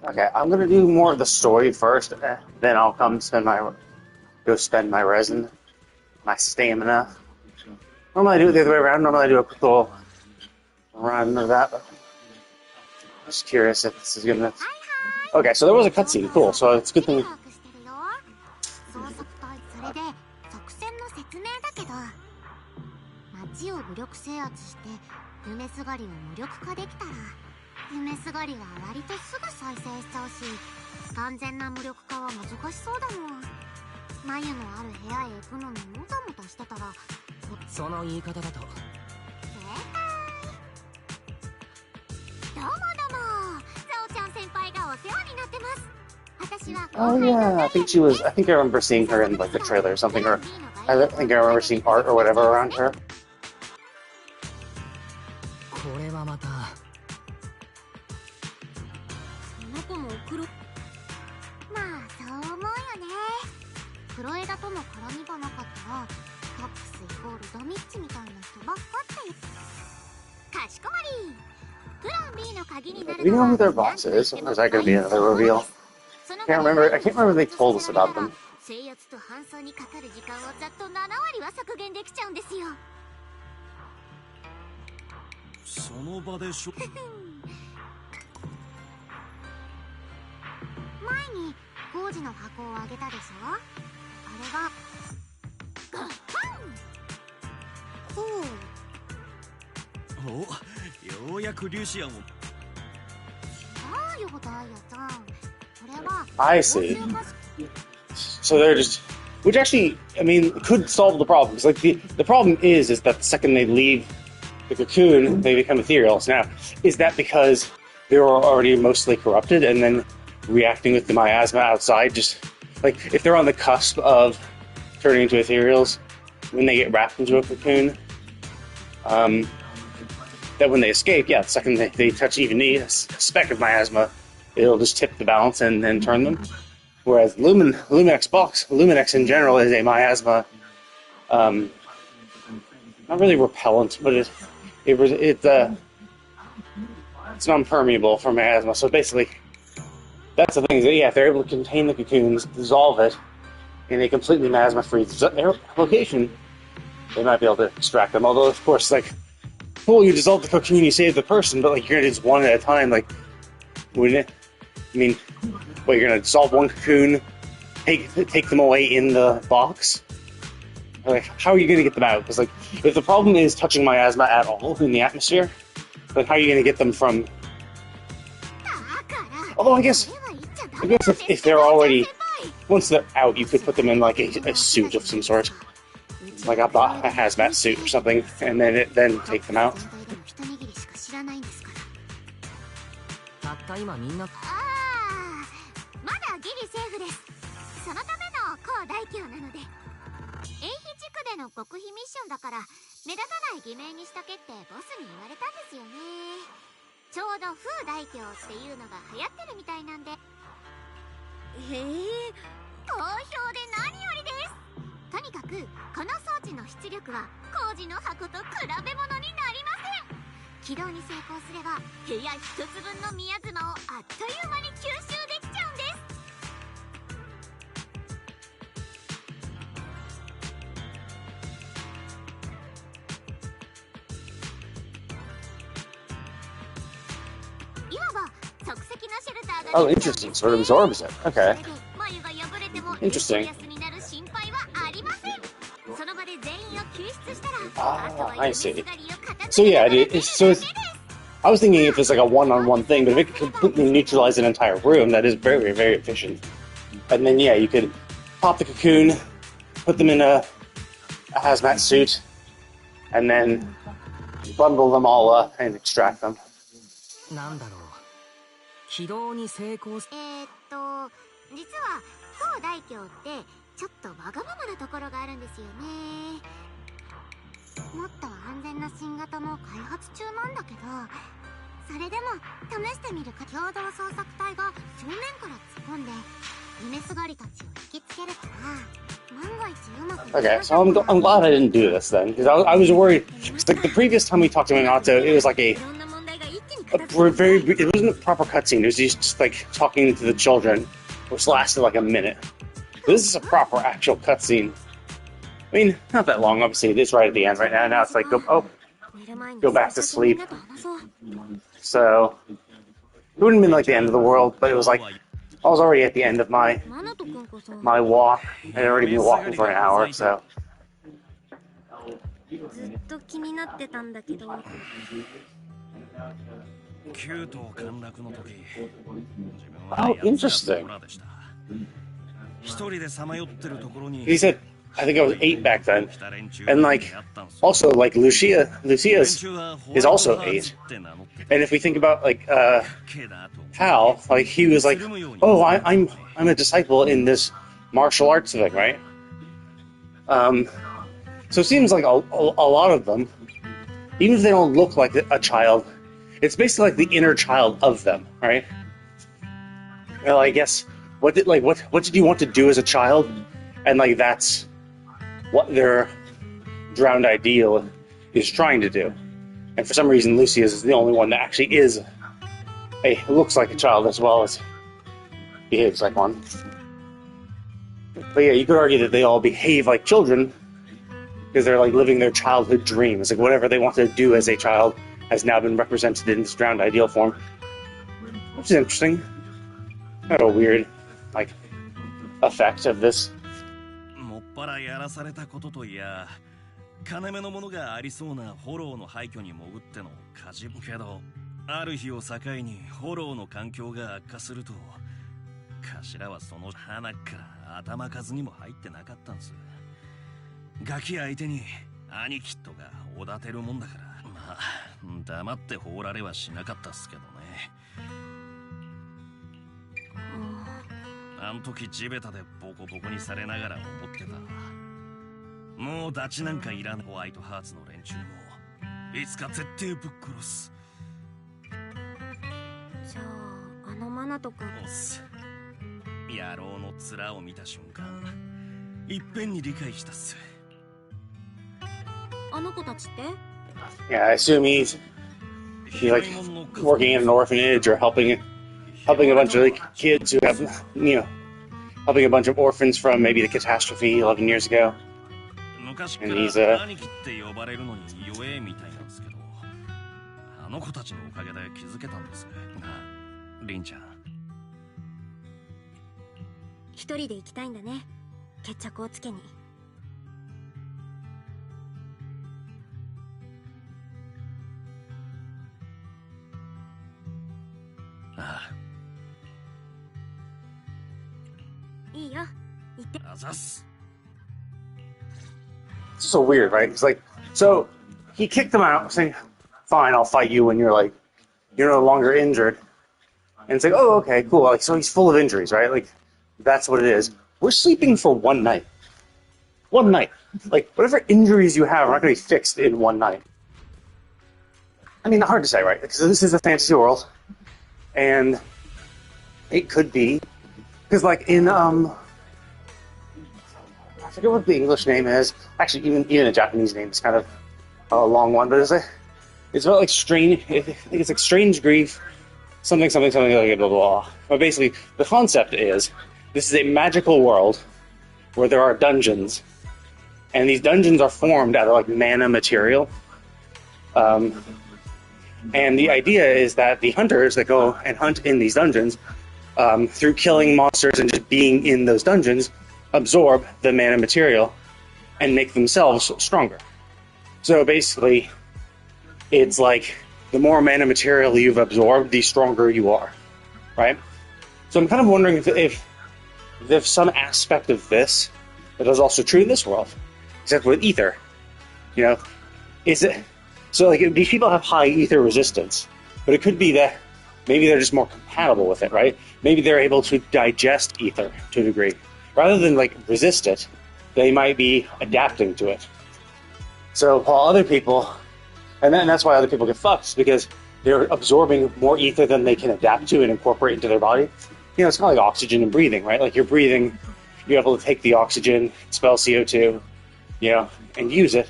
Okay, I'm gonna do more of the story first, then I'll go spend my resin, my stamina. Normally I do it the other way around. Normally I do a quick little run of that, but I'm just curious if this is gonna. Okay, so there was a cutscene. Cool. So it's a good thing. 街を武力制圧して夢すがりを無力化できたら夢すがりは割とすぐ再生しちゃうし完全な無力化は難しそうだもん眉のある部屋へ行くのにもたもたしてたらその言い方だと正解どうもどうもザオちゃん先輩がお世話になってます Oh yeah, I think I remember seeing her in like the trailer or something, or I think I remember seeing art or whatever around her. これはまたその子も黒まあそう思うよね黒枝との絡みがなかったらタックスイコールダミッチみたいな人ばっかってかしこまりプラン B の鍵になる Do you know who their boss is? Or is that going to be another reveal? I can't remember if they told us about them. 制圧と搬送にかかる時間をざっと7割は削減できちゃうんですよその場でしょ前に工事の箱をあげたでしょあれがガッパンおようやくリュシアンを違うよダイヤちゃんこれは I see. So they're just, which actually, I mean, could solve the problem. Because like the problem is that the second they leave the cocoon, they become ethereals. Now, is that because they were already mostly corrupted and then reacting with the miasma outside? Just like if they're on the cusp of turning into ethereals when they get wrapped into a cocoon, that when they escape, yeah, the second they touch even a speck of miasma, it'll just tip the balance and then turn them. Whereas Luminex in general is a miasma, not really repellent, but it's non-permeable for miasma. So basically, that's the thing. Is that, yeah, if they're able to contain the cocoons, dissolve it, in a completely miasma-free location, they might be able to extract them. Although, of course, like, cool, you dissolve the cocoon, you save the person, but like you're gonna just one at a time, like, wouldn't it? I mean, what, you're gonna dissolve one cocoon, take them away in the box? Like, how are you gonna get them out? Because like, if the problem is touching miasma at all in the atmosphere, then how are you gonna get them from? Although I guess if they're already, once they're out, you could put them in like a suit of some sort, like a hazmat suit or something, and then take them out. まだギリセーフですそのための高大凶なので永飛地区での極秘ミッションだから目立たない偽名にしとけってボスに言われたんですよねちょうど風大凶っていうのが流行ってるみたいなんでへえ好評で何よりですとにかくこの装置の出力は工事の箱と比べ物になりません起動に成功すれば部屋一つ分のミヤズマをあっという間に吸収できちゃうんですいわば即席のシェルターが Oh, interesting. Sort of absorbs it. Okay. 眉が破れても Interesting. 安になる心配はありませんその場で全員を救出したら Ah, I see. So yeah, I was thinking if it's like a one-on-one thing, but if it could completely neutralize an entire room, that is very, very efficient. And then yeah, you could pop the cocoon, put them in a hazmat suit, and then bundle them all up and extract them. なんだろう起動に成功実は当大凶ってちょっとわがままなところがあるんですよねもっと安全な新型も開発中なんだけどそれでも試してみるか共同捜索隊が正面から突っ込んで夢すがりたちを引きつけるから万が一うまく Okay, so I'm glad I didn't do this then, because I was worried. Cause like the previous time we talked to Minato, it was like a It wasn't a proper cutscene. It was just like talking to the children, which lasted like a minute. This is a proper actual cutscene. I mean, not that long. Obviously, it is right at the end right now. Now it's like go back to sleep. So it wouldn't have been like the end of the world, but it was like I was already at the end of my walk. I had already been walking for an hour, so. Oh, interesting. He said, I think I was 8 back then. And like, also like Lucia is also 8. And if we think about like Hal, like he was like, oh, I'm a disciple in this martial arts thing, right? So it seems like a lot of them, even if they don't look like a child, it's basically like the inner child of them, right? Well, I guess what did you want to do as a child, and like that's what their drowned ideal is trying to do. And for some reason, Lucius is the only one that actually looks like a child as well as behaves like one. But yeah, you could argue that they all behave like children because they're like living their childhood dreams. Like whatever they wanted to do as a child has now been represented in this drowned ideal form, which is interesting. Kind of a weird, like, effect of this. もっぱらやらされたことといや、金目のものがありそうなフォローの廃墟に潜っての火事けど、ある日を境にフォローの環境が悪化すると、頭はその鼻から頭数にも入ってなかったんです。ガキ相手に兄貴とかおだてるもんだから、まあ黙って放られはしなかったっすけどね。あん時地べたでボコボコにされながら思ってた。もうダチなんかいらん。ホワイトハーツの連中もいつか絶対ぶっ殺す。じゃああのマナト君。おっす。野郎の面を見た瞬間、いっぺんに理解したっす。あの子たちって？ Yeah, I assume he's like working in an orphanage or helping a bunch of like kids who have, helping a bunch of orphans from maybe the catastrophe 11 years ago. And he's一人で行きたいんだね。決着をつけに。いいよ。行って。あざっす。It's so weird, right? It's like, so he kicked them out, saying, "Fine, I'll fight you when you're no longer injured." And it's like, oh, okay, cool. Like, so he's full of injuries, right? Like, that's what it is. We're sleeping for one night. One night. Like, whatever injuries you have are not going to be fixed in one night. I mean, hard to say, right? Because this is a fantasy world, and it could be because, like, in I forget what the English name is. Actually, even a Japanese name is kind of a long one, but it's about like strange. I think it's like strange grief, something like blah blah blah. But basically, the concept is this is a magical world where there are dungeons, and these dungeons are formed out of like mana material. And the idea is that the hunters that go and hunt in these dungeons, through killing monsters and just being in those dungeons, absorb the mana material and make themselves stronger. So basically, it's like the more mana material you've absorbed, the stronger you are, right? So I'm kind of wondering if there's some aspect of this that is also true in this world, except with ether. Is it? So like these people have high ether resistance, but it could be that maybe they're just more compatible with it, right? Maybe they're able to digest ether to a degree. Rather than like resist it, they might be adapting to it. So while other people, and that's why other people get fucked, because they're absorbing more ether than they can adapt to and incorporate into their body. It's kind of like oxygen and breathing, right? Like you're breathing, you're able to take the oxygen, expel CO2, and use it.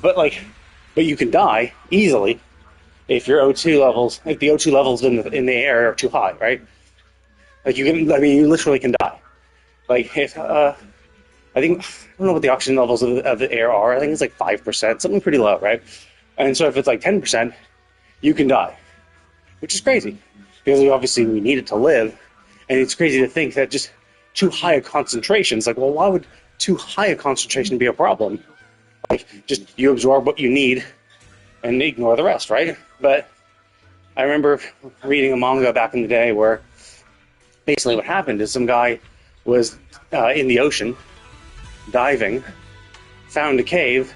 But you can die easily if your O2 levels, if the O2 levels in the air are too high, right? Like you literally can die. Like if I think, I don't know what the oxygen levels of the air are. I think it's like 5%, something pretty low, right? And so if it's like 10%, you can die, which is crazy because obviously we need it to live. And it's crazy to think that just too high a concentration. It's like, well, why would too high a concentration be a problem? Like, just you absorb what you need and ignore the rest, right? But I remember reading a manga back in the day where basically what happened is some guy was in the ocean, diving, found a cave,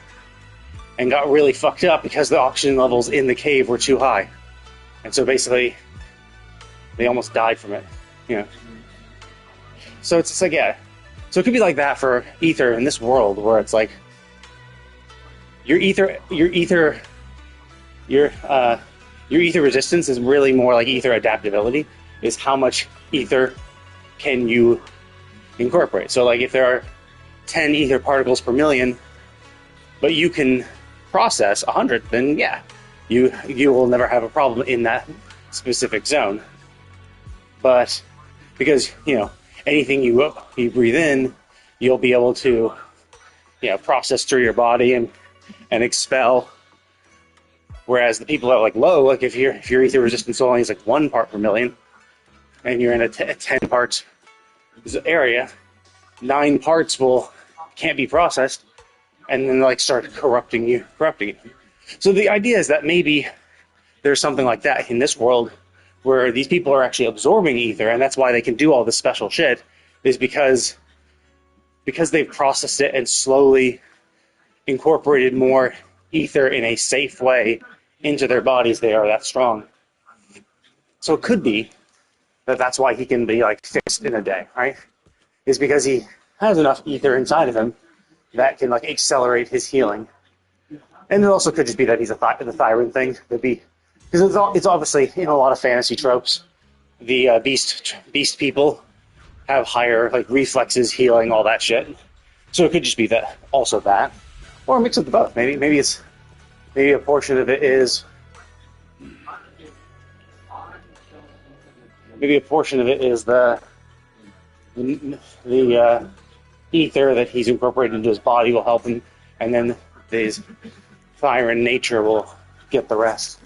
and got really fucked up because the oxygen levels in the cave were too high. And so basically, they almost died from it, you know. So it's just like, yeah. So it could be like that for ether in this world, where it's like your ether resistance is really more like ether adaptability. Is how much ether can you incorporate? So like if there are 10 ether particles per million, but you can process 100, then yeah, you will never have a problem in that specific zone. But because, you know, anything you breathe in, you'll be able to, you know, process through your body and expel. Whereas the people that are like low, like if your ether resistance only is like 1 part per million, and you're in a 10 parts area, 9 parts can't be processed, and then like start corrupting you. So the idea is that maybe there's something like that in this world, where these people are actually absorbing ether, and that's why they can do all this special shit, is because they've processed it and slowly incorporated more ether in a safe way into their bodies. They are that strong. So it could be that that's why he can be like fixed in a day, right? Is because he has enough ether inside of him that can like accelerate his healing. And it also could just be that he's the thyroid thing. Could be because it's obviously in a lot of fantasy tropes. The beast people have higher like reflexes, healing, all that shit. So it could just be that, also that, or a mix of the both. Maybe a portion of it is. Maybe a portion of it is the ether that he's incorporated into his body will help him, and then his fire and nature will get the rest.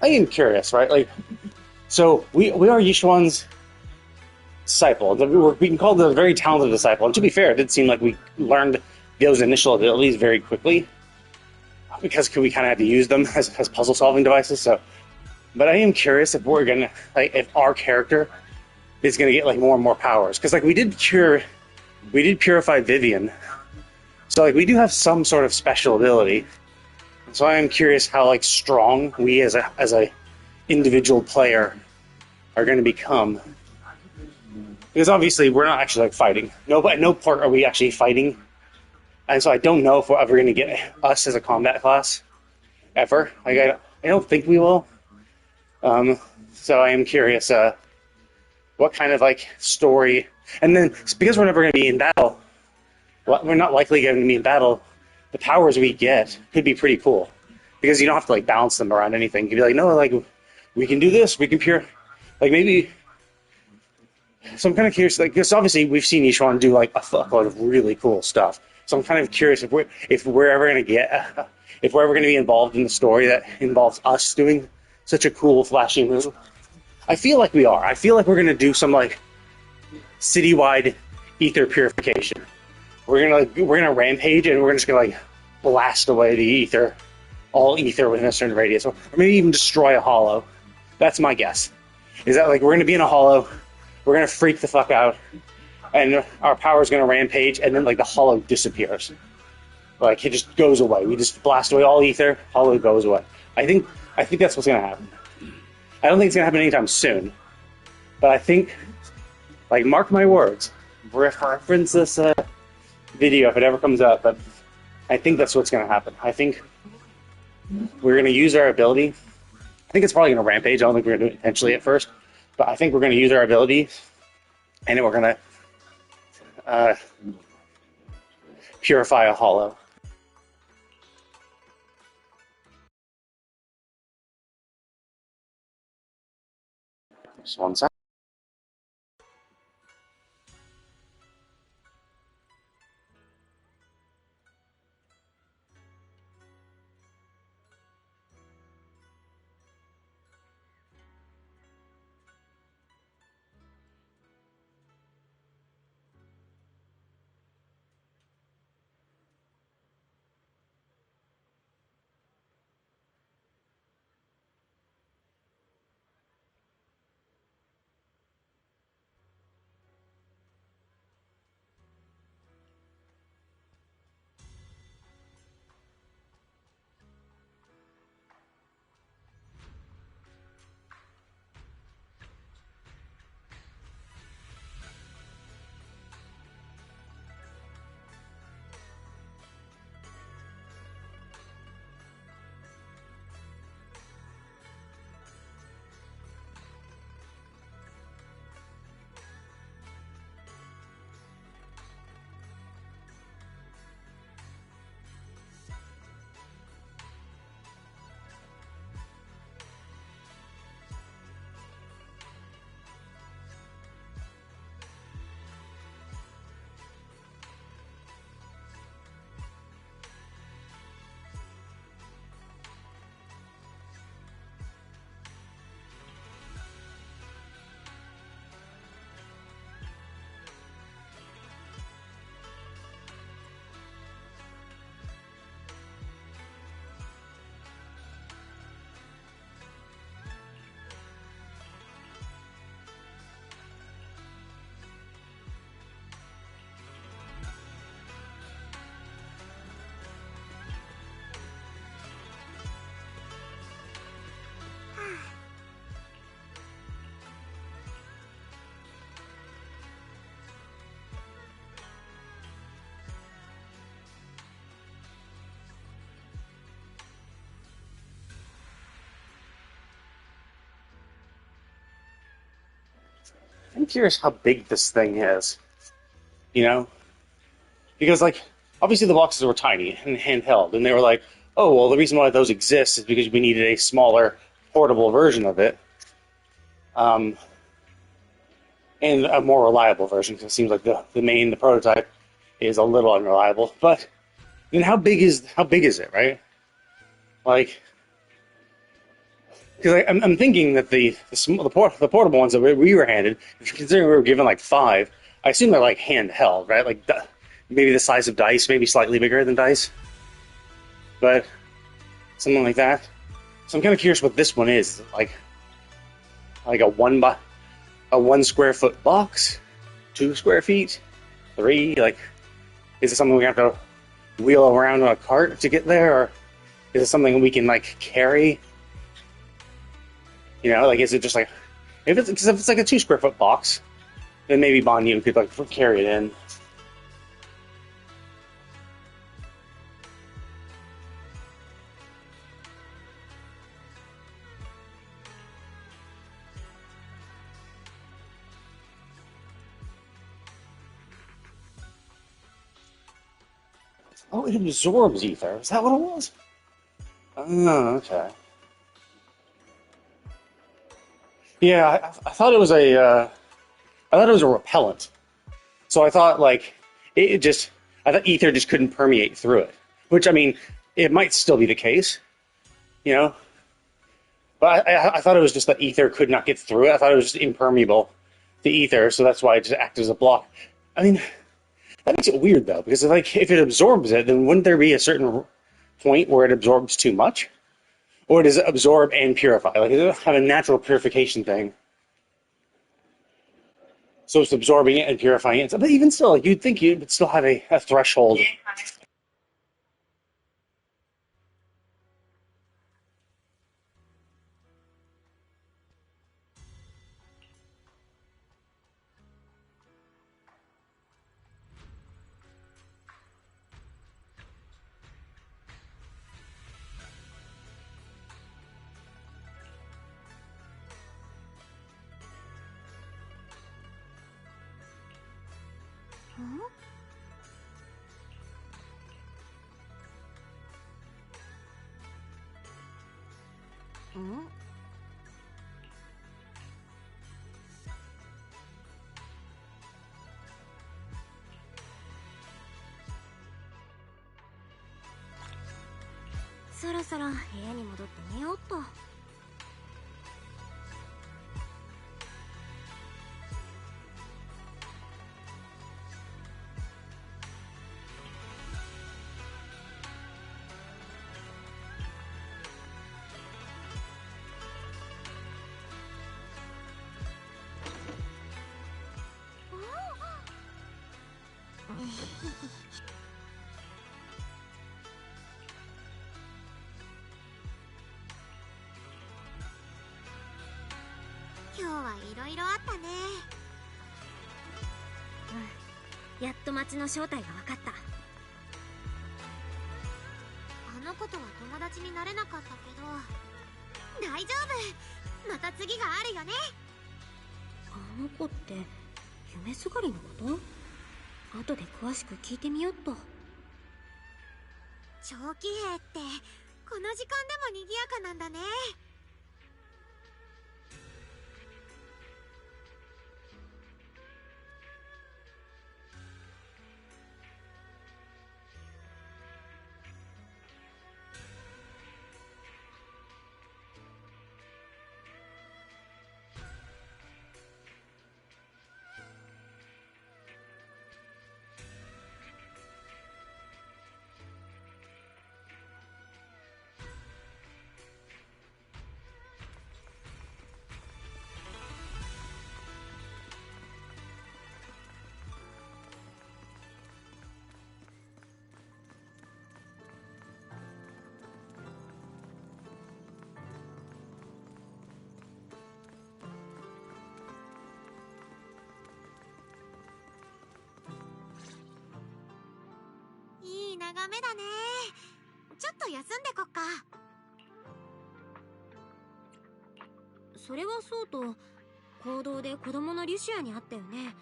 I am curious, right? Like, so we are Yishuan's disciple. We can call it a very talented disciple. And to be fair, it did seem like we learned those initial abilities very quickly, because we kind of had to use them as puzzle-solving devices. So, but I am curious if we're gonna, like, if our character is gonna get like more and more powers, because like we did purify Vivian, so like we do have some sort of special ability. So I am curious how like strong we as a individual player are going to become, because obviously we're not actually like fighting. At no part are we actually fighting, and so I don't know if we're ever going to get us as a combat class ever. Like I don't think we will. So I am curious what kind of like story, and then because we're never going to be in battle, we're not likely going to be in battle. The powers we get could be pretty cool, because you don't have to like balance them around anything. You can be like, no, like we can do this, we can like maybe. So I'm kind of curious, like, because obviously we've seen Yishuan do like a fuckload of really cool stuff. So I'm kind of curious if we're ever going to be involved in the story that involves us doing such a cool, flashy move. I feel like we are. I feel like we're going to do some like citywide ether purification. We're gonna rampage, and we're just gonna like blast away the ether, all ether within a certain radius, or maybe even destroy a hollow. That's my guess. Is that like we're gonna be in a hollow, we're gonna freak the fuck out, and our power's gonna rampage, and then like the hollow disappears. Like it just goes away. We just blast away all ether, hollow goes away. I think that's what's gonna happen. I don't think it's gonna happen anytime soon. But I think, like, mark my words, reference this video if it ever comes up. But I think that's what's gonna happen. I think we're gonna use our ability. I think it's probably gonna rampage. I don't think we're gonna do it intentionally at first, but I think we're gonna use our ability, and then we're gonna purify a hollow. Just one sec. I'm curious how big this thing is. You know, because like obviously the boxes were tiny and handheld, and they were like, oh well, the reason why those exist is because we needed a smaller, portable version of it, and a more reliable version. Because it seems like the prototype is a little unreliable. But then how big is it, right? Like, because I'm thinking that the portable ones that we were handed, considering we were given like 5, I assume they're like handheld, right? Like maybe the size of dice, maybe slightly bigger than dice, but something like that. So I'm kind of curious what this one is. Like a 1 square foot box, 2 square feet, 3. Like, is it something we have to wheel around on a cart to get there, or is it something we can like carry? You know, like, is it just like, if it's like a 2 square foot box, then maybe Banyu could like carry it in. Oh, it absorbs ether. Is that what it was? Oh, okay. Yeah, I thought it was I thought it was a repellent. So I thought like it just, I thought ether just couldn't permeate through it. Which I mean, it might still be the case, you know. But I thought it was just that ether could not get through it. I thought it was just impermeable to ether, so that's why it just acted as a block. I mean, that makes it weird though, because if it absorbs it, then wouldn't there be a certain point where it absorbs too much? Or does it absorb and purify? Like, does it have a natural purification thing? So it's absorbing it and purifying it. But even still, like, you'd think you would still have a threshold. ん？そろそろ部屋に戻って寝ようっと。今日はいろいろあったね。やっと町の正体が分かった。あの子とは友達になれなかったけど大丈夫、また次があるよね。あの子って夢すがりのこと？後で詳しく聞いてみよっと。長期兵ってこの時間でも賑やかなんだね。いい眺めだね。ちょっと休んでこっか。それはそうと、行動で子供のリュシアに会ったよね。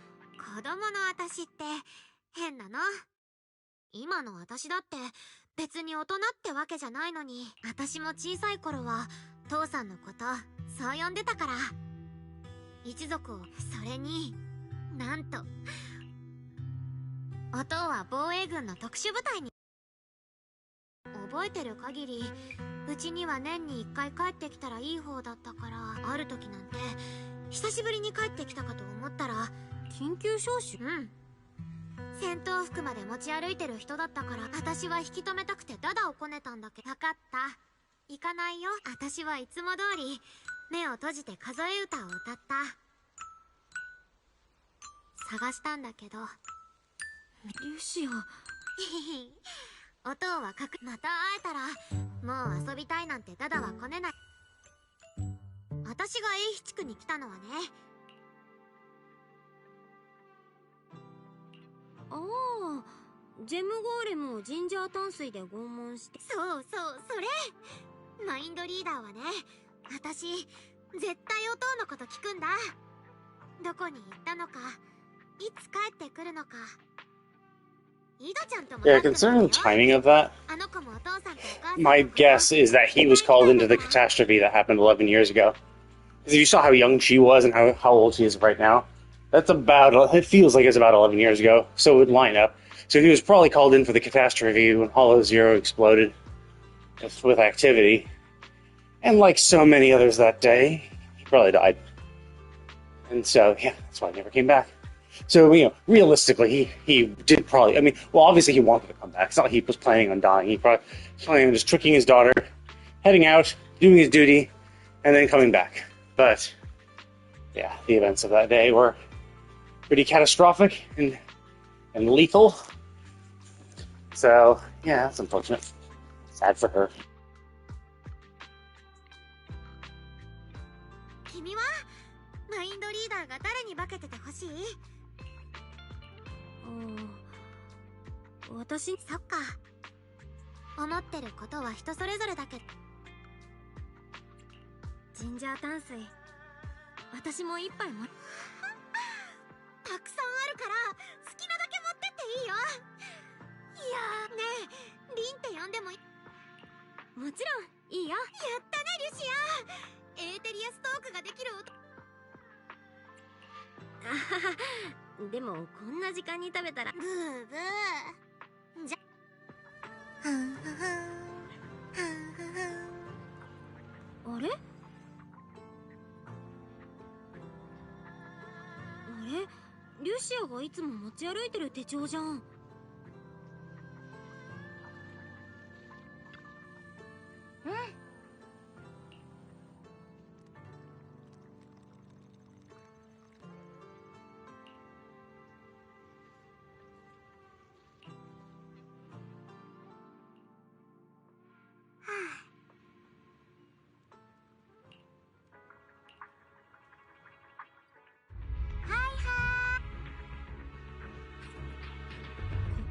子供の私って変なの。今の私だって別に大人ってわけじゃないのに、私も小さい頃は父さんのことそう呼んでたから。一族を、それになんとお父は防衛軍の特殊部隊に。覚えてる限りうちには年に1回帰ってきたらいい方だったから、ある時なんて久しぶりに帰ってきたかと思ったら緊急招集。戦闘服まで持ち歩いてる人だったから、私は引き止めたくてダダをこねたんだけど。分かった、行かないよ。私はいつも通り目を閉じて数え歌を歌った。探したんだけど。リュシアお父はまた会えたらもう遊びたいなんてダダはこねない。私が英飛地区に来たのはね。ああ、ジェムゴーレムをジンジャー淡水で拷問して。そうそう、それマインドリーダーはね、私絶対お父のこと聞くんだ。どこに行ったのか、いつ帰ってくるのか。Yeah, considering the timing of that, my guess is that he was called into the catastrophe that happened 11 years ago. Because if you saw how young she was and how old she is right now, that's about, it feels like it's about 11 years ago, so it would line up. So he was probably called in for the catastrophe when Hollow Zero exploded with activity. And like so many others that day, he probably died. And so, yeah, that's why he never came back. So, realistically, he did probably, obviously he wanted to come back. It's not like he was planning on dying. He probably was planning on just tricking his daughter, heading out, doing his duty, and then coming back. But, yeah, the events of that day were pretty catastrophic and lethal. So, yeah, that's unfortunate. Sad for her. 君はマインドリーダーが誰に化けててほしい？私。そっか、思ってることは人それぞれだけど。ジンジャー淡水、私も一杯もたくさんあるから好きなだけでもこんな時間に食べたら。ブーブー。じゃ、はんはんはんはんはん。あれ？あれ？リュシアがいつも持ち歩いてる手帳じゃん。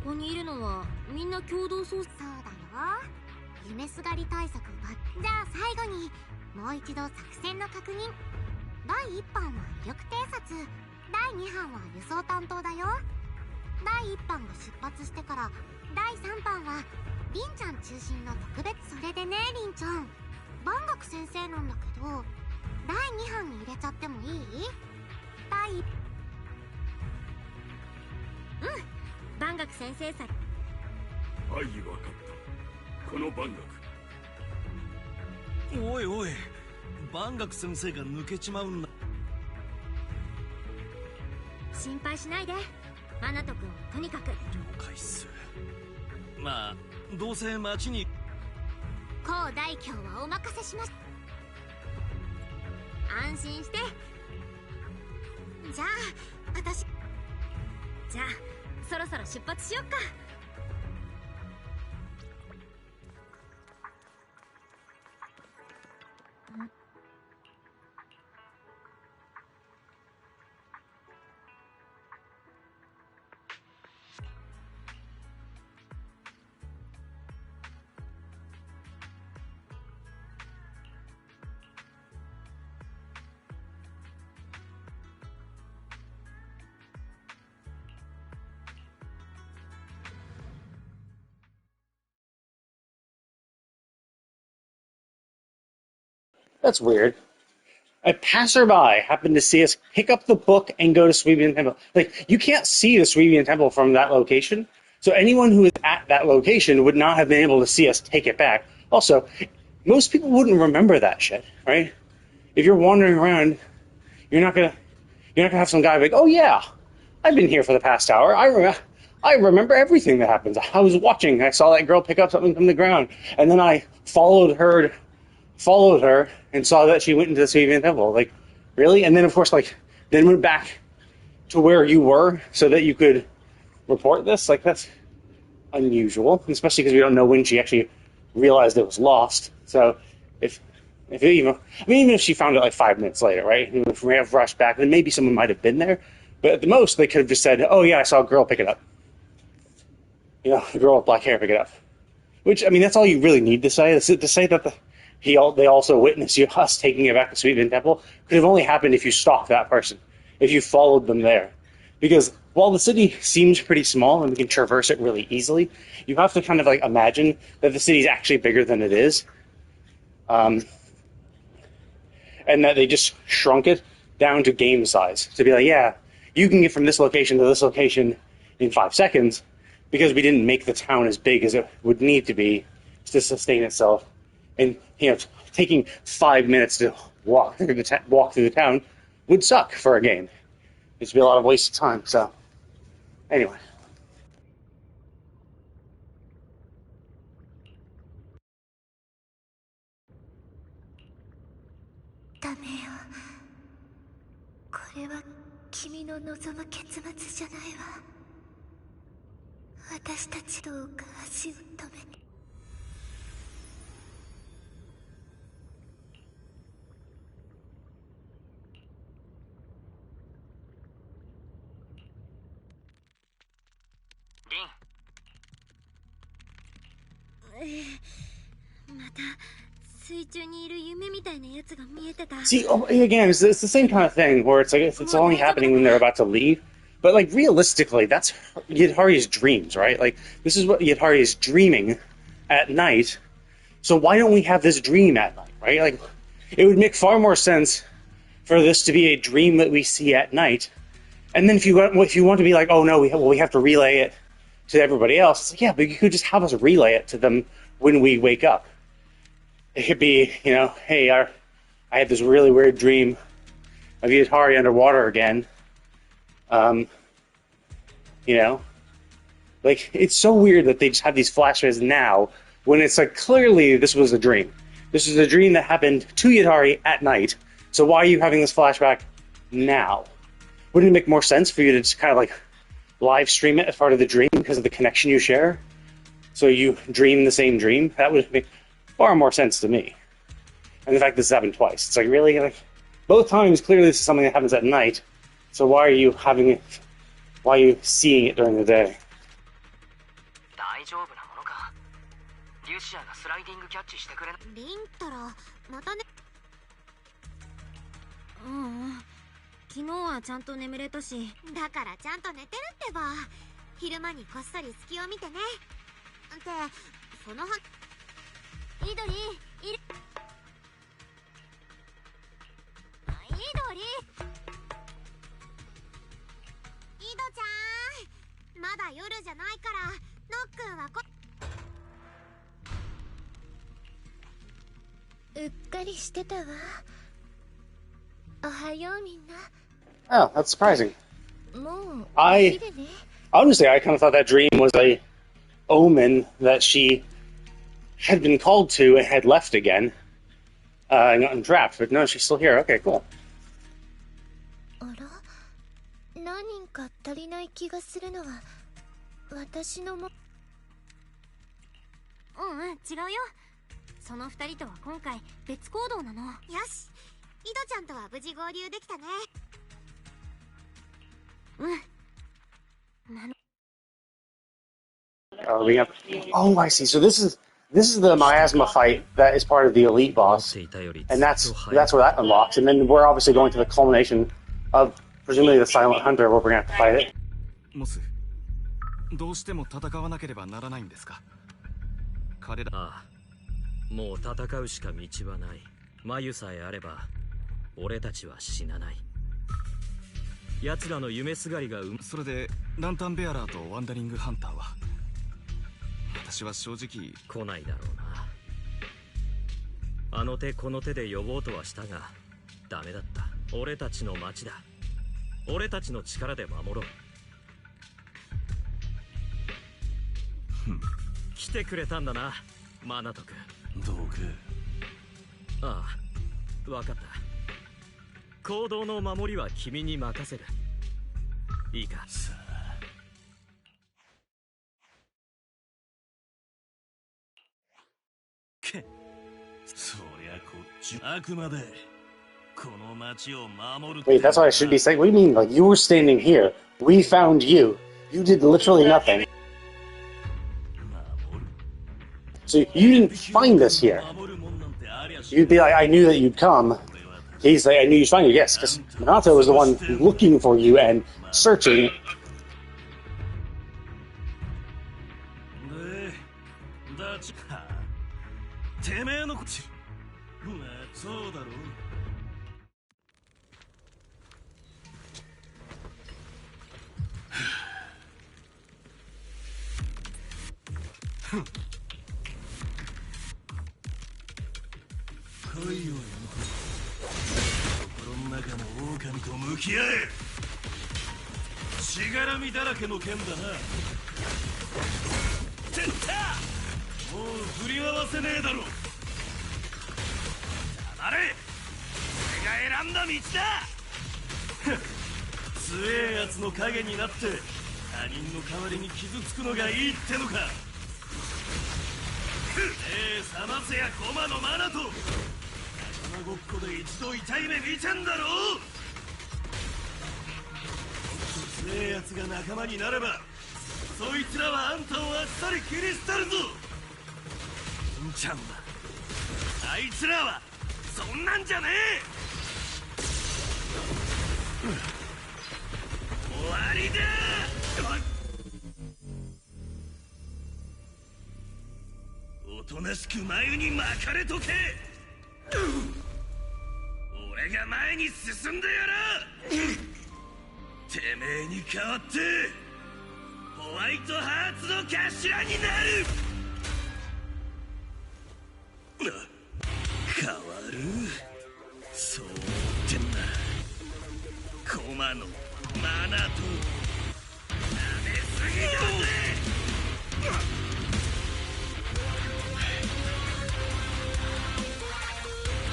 ここにいるのはみんな共同捜査。そうだよ。夢すがり対策は。じゃあ最後にもう一度作戦の確認。第1班は威力偵察、第2班は輸送担当だよ。第1班が出発してから第3班はりんちゃん中心の特別。それでね、りんちゃん、万学先生なんだけど第2班に入れちゃってもいい？第1。万学先生さ。はい、分かった。この万学。おいおい、万学先生が抜けちまうんだ。心配しないで、マナト君はとにかく。了解っす。まあどうせ町に。高大京はお任せします。安心して。じゃあ私。じゃあそろそろ出発しよっか。That's weird. A passerby happened to see us pick up the book and go to Suibian Temple. Like, you can't see the Suibian Temple from that location, so anyone who is at that location would not have been able to see us take it back. Also, most people wouldn't remember that shit, right? If you're wandering around, you're not gonna have some guy like, oh yeah, I've been here for the past hour. I remember everything that happens. I was watching. I saw that girl pick up something from the ground, and then I followed her and saw that she went into the Suibian Temple. Like, really? And then, of course, like, then went back to where you were so that you could report this? Like, that's unusual, especially because we don't know when she actually realized it was lost. So, even if she found it like 5 minutes later, right? And if we have rushed back, then maybe someone might have been there. But at the most, they could have just said, oh yeah, I saw a girl pick it up. You know, a girl with black hair pick it up. Which, I mean, that's all you really need to say. To say that they also witnessed us taking it back to Suibian Temple could have only happened if you stalked that person, if you followed them there. Because while the city seems pretty small and we can traverse it really easily, you have to kind of like imagine that the city's actually bigger than it is. And that they just shrunk it down to game size. To be like, yeah, you can get from this location to this location in 5 seconds because we didn't make the town as big as it would need to be to sustain itself. And, you know, taking 5 minutes to walk through the town would suck for a game. It'd be a lot of wasted time, so. Anyway. ダメよ。これは君の望む結末じゃないわ。私たちどうか足を止めて。また水中にいる夢みたいなやつが見えてた。 See, again, it's the same kind of thing where it's like it's only happening when they're about to leave. But like realistically, that's Yidhari's dreams, right? Like this is what Yidhari is dreaming at night. So why don't we have this dream at night, right? Like it would make far more sense for this to be a dream that we see at night And then if you want to be like, oh no, we have to relay it to everybody else, it's like, yeah, but you could just have us relay it to them when we wake up. It could be, hey, I had this really weird dream of Yutari underwater again. Like, it's so weird that they just have these flashes now when it's like, clearly this was a dream. This is a dream that happened to Yutari at night. So why are you having this flashback now? Wouldn't it make more sense for you to just kind of like live stream it as part of the dream because of the connection you share? So you dream the same dream? That would make far more sense to me. And the fact this happened twice. It's like, really? Like, both times, clearly this is something that happens at night. So why are you seeing it during the day? 大丈夫なものか。リュシアがスライディングキャッチしてくれな。リンタラ、またね。昨日はちゃんと眠れたし。だからちゃんと寝てるってば。昼間にこっそり隙を見てね。ってそのイドリイドちゃん、まだ夜じゃないからノックンはうっかりしてたわ。おはようみんな。 Oh, that's surprising. もう Honestly, I kind of thought that dream was a omen that she had been called to and had left again and gotten trapped, but no, she's still here. Okay, cool. あら、何か足りない気がするのは私のも。違うよ。その二人とは今回別行動なの。よし、イドちゃんとは無事合流できたね。Oh, I see. So this is the miasma fight that is part of the elite boss, and that's where that unlocks. And then we're obviously going to the culmination of presumably the Silent Hunter, where we're going to have to fight it. モス、どうしても戦わなければならないんですか？彼ら。ああ、もう戦うしか道はない。眉さえあれば俺たちは死なない。奴らの夢すがりがそれでランタンベアラーとワンダリングハンターは。私は正直来ないだろうな。あの手この手で呼ぼうとはしたがダメだった。俺たちの町だ。俺たちの力で守ろう。来てくれたんだな、マナト君。どうか。ああ、わかった。行動の守りは君に任せる。いいか。さあ。そりゃこっちあくまでこの町を守る。 Wait, that's what I should be saying. What do you mean? Like, you were standing here. We found you. You did literally nothing. So you didn't find us here. You'd be like, I knew that you'd come. He's like, I knew you'd find you. Yes, because Minato was the one looking for you and searching. てめえのこっち。まあ、そうだろう。来いよ、心の中の狼と向き合え。しがらみだらけの剣だな。てったもう振り回せねえだろ。黙れ。俺が選んだ道だ。強えやつの影になって他人の代わりに傷つくのがいいってのか。覚ませや駒のマナと仲間ごっこで一度痛い目見てんだろ。もっと強えやつが仲間になればそいつらはあんたをあっさり切り捨てるぞ。んちゃんはあいつらはそんなんじゃねえ。終わりだ。おとなしく眉に巻かれとけ。俺が前に進んでやら。てめえに代わってホワイトハーツの頭になる。変わる？そうってんな。コマのマナと舐めすぎだぜ。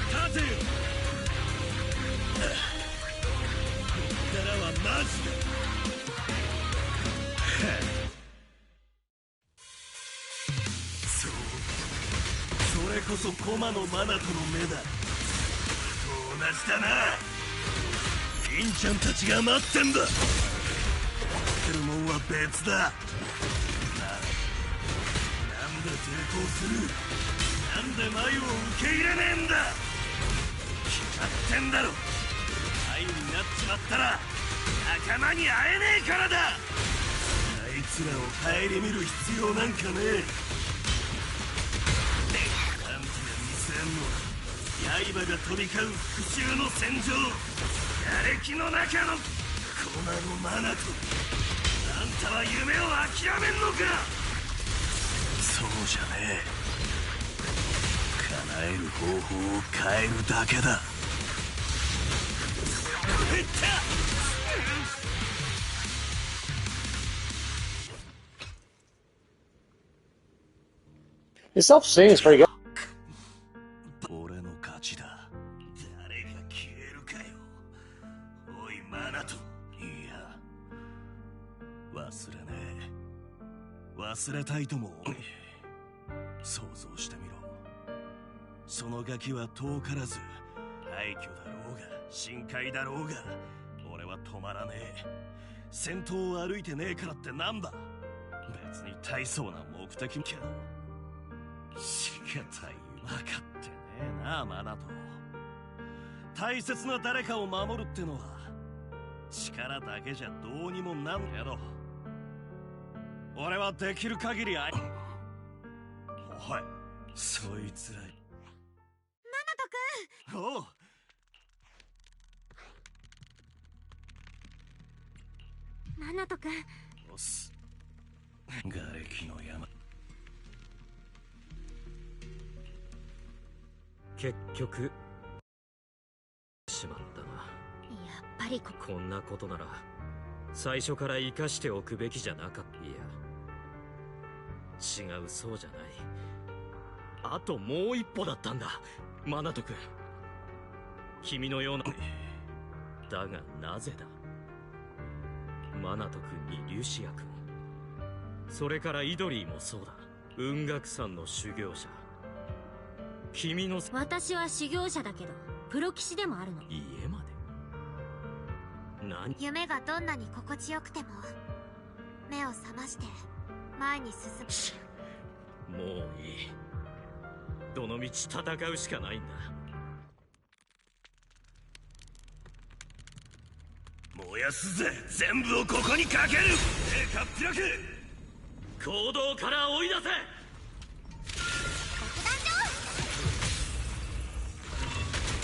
立てよ。こっからはマジだ。そう、それこそコマのマナとの目だ。同じだな。ピンちゃんたちが待ってんだ。待ってるもんは別だ。なんで抵抗する？なんでマユを受け入れねえんだ。決まってんだろ。マユになっちまったら仲間に会えねえからだ。あいつらを顧みる必要なんかねえ。あんたが見せんのは刃が飛び交う復讐の戦場、瓦礫の中のコマのマナと。あんたは夢を諦めんのか。そうじゃねえ。叶える方法を変えるだけだ。いった。His self-esteem is pretty good. 俺の勝ちだ。誰が消えるかよ。おいマナト。いや忘れねえ。忘れたいとも。想像してみろ。そのガキは遠からず廃墟だろうが深海だろうが俺は止まらねえ。先頭を歩いてねえからってなんだ。別に大層な目的もけどしがたい。分かってねえなマナト。大切な誰かを守るってのは力だけじゃどうにもなんけど俺はできる限りおいそいつらマナト君。おうマナト君。おっす。瓦礫の山。結局しまったな。やっぱりこんなことなら最初から生かしておくべきじゃなかった。いや違う、そうじゃない。あともう一歩だったんだマナト君。君のようなだがなぜだ。マナト君にリュシア君、それからイドリーもそうだ。雲岳山の修行者。君の私は修行者だけどプロ騎士でもあるの。家まで何。夢がどんなに心地よくても目を覚まして前に進む。もういい。どのみち戦うしかないんだ。燃やすぜ。全部をここにかける。かっぴらく行動から追い出せ。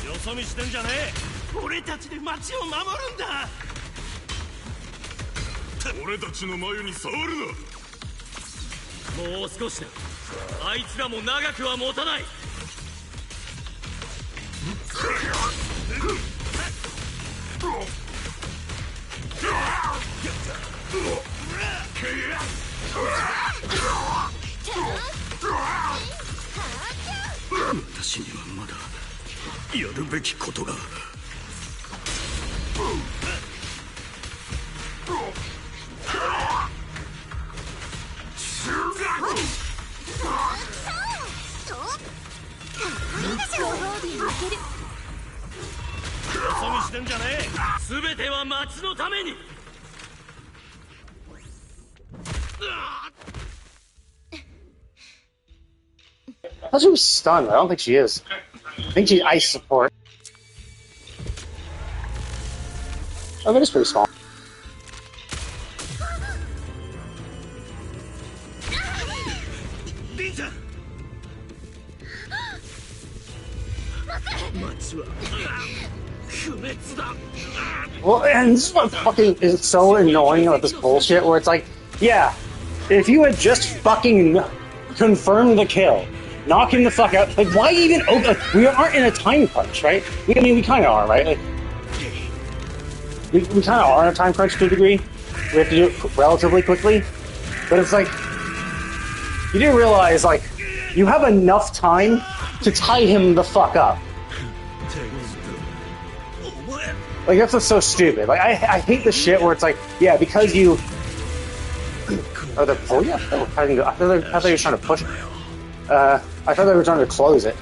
よそ見してんじゃねえ。俺たちで町を守るんだ。俺たちの眉に触るな。もう少しだ。あいつらも長くは持たない。私にはまだやるべきことが。よそ見してんじゃねえ。全ては町のために。I thought she was stunned. I don't think she is. I think she's ice support. Oh, that is pretty small. Binta! 町は Well, and this is what fucking is so annoying about this bullshit, where it's like, yeah, if you had just fucking confirmed the kill, knock him the fuck out, like, why even open, like, we aren't in a time crunch, right? I mean, we kind of are, right? Like, we kind of are in a time crunch to a degree. We have to do it relatively quickly, but it's like, you do realize, like, you have enough time to tie him the fuck up. Like, that's what's so stupid. Like, I hate the shit where it's like, yeah, because you... Oh, they're pulling it? Oh, I thought they were trying to push it. I thought they were trying to close it.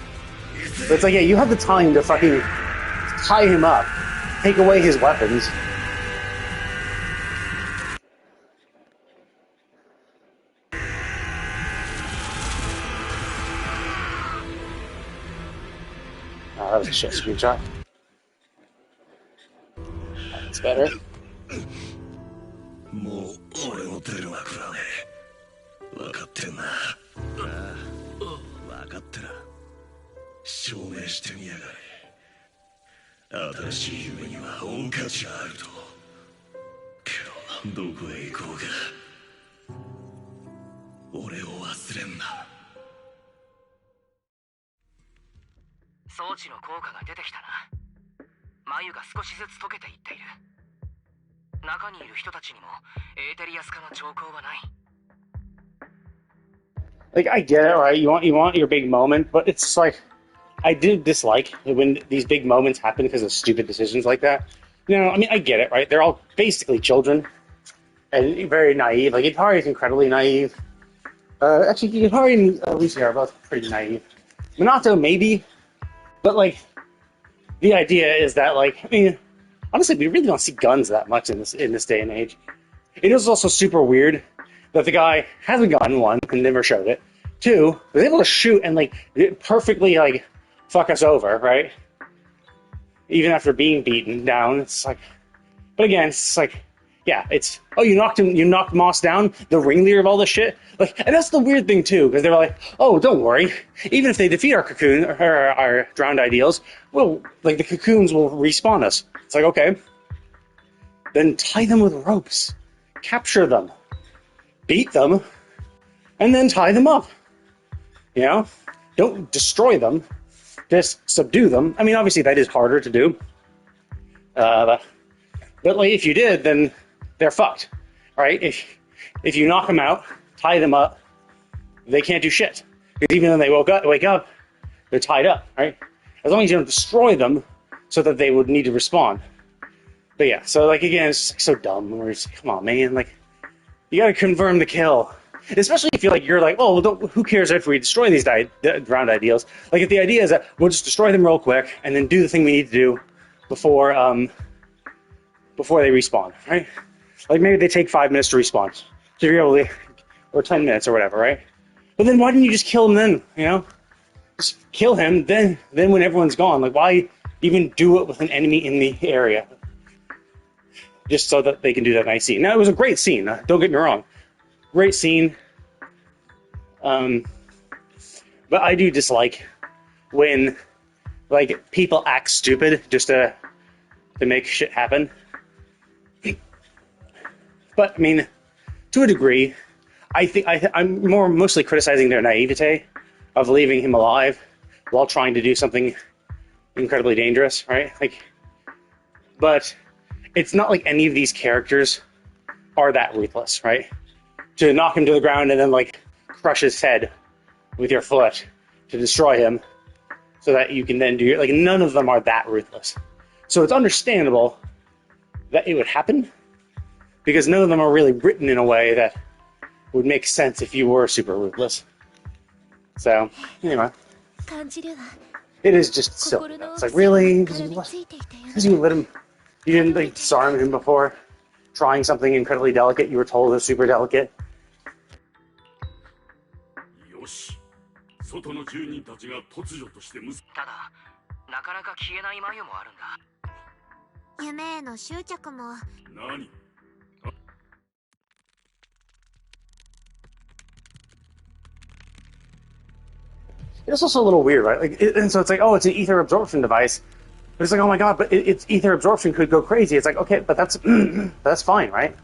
But it's like, yeah, you have the time to fucking tie him up, take away his weapons. Oh, that was a shit screenshot. That's better. もう俺の出る幕はね分かってんな。ああ、分かってら。証明してみやがれ。新しい夢には恩価値があると。けどどこへ行こうか俺を忘れんな。装置の効果が出てきたな。眉が少しずつ溶けていっている。中にいる人たちにもエーテリアス化の兆候はない。Like, I get it, right? You want your big moment, but it's like, I do dislike when these big moments happen because of stupid decisions like that. You know, I mean, I get it, right? They're all basically children and very naive. Like, Itari is incredibly naive. Actually, Itari and Lucy are both pretty naive. Minato, maybe, but like, the idea is that, like, I mean, honestly, we really don't see guns that much in this day and age. It is also super weird that the guy has a gun, one, and never showed it. Two, was able to shoot and, like, perfectly, like, fuck us over, right? Even after being beaten down, it's like... But again, it's like, yeah, it's... Oh, you knocked Moss down, the ringleader of all this shit? Like, and that's the weird thing, too, because they're like, oh, don't worry. Even if they defeat our cocoon, or our drowned ideals, well, like, the cocoons will respawn us. It's like, okay. Then tie them with ropes. Capture them. Beat them. And then tie them up. You know? Don't destroy them. Just subdue them. I mean, obviously that is harder to do. But like, if you did, then they're fucked. Right? If you knock them out, tie them up, they can't do shit. Because even when they wake up, they're tied up, right? As long as you don't destroy them, so that they would need to respond. But yeah, so like again, it's just like so dumb. Where it's like, come on, man, like you gotta confirm the kill. Especially if you're like, oh, well, who cares if we destroy these drowned ideals? Like if the idea is that we'll just destroy them real quick and then do the thing we need to do before they respawn, right? Like maybe they take 5 minutes to respawn, so you're able to, or 10 minutes or whatever, right? But then why didn't you just kill him then? You know, just kill him then when everyone's gone. Like why even do it with an enemy in the area? Just so that they can do that nice scene. Now, it was a great scene. Don't get me wrong. Great scene. But I do dislike when, like, people act stupid just to make shit happen. But, I mean, to a degree, I think I'm mostly criticizing their naivete of leaving him alive while trying to do something incredibly dangerous, right? Like, but it's not like any of these characters are that ruthless, right? To knock him to the ground and then, like, crush his head with your foot to destroy him so that you can then do... Like, none of them are that ruthless. So it's understandable that it would happen because none of them are really written in a way that would make sense if you were super ruthless. So, anyway. It is just silly. It's like, really? Because you let him... You didn't, like, disarm him before trying something incredibly delicate you were told was super delicate? よし、外の住人たちが突如としてただ、なかなか消えない眉もあるんだ。夢への執着も。何? It's also a little weird, right? Like, and so it's like, oh, it's an ether absorption device. But it's like, oh my god, but it's ether absorption could go crazy. It's like, okay, but that's fine, right?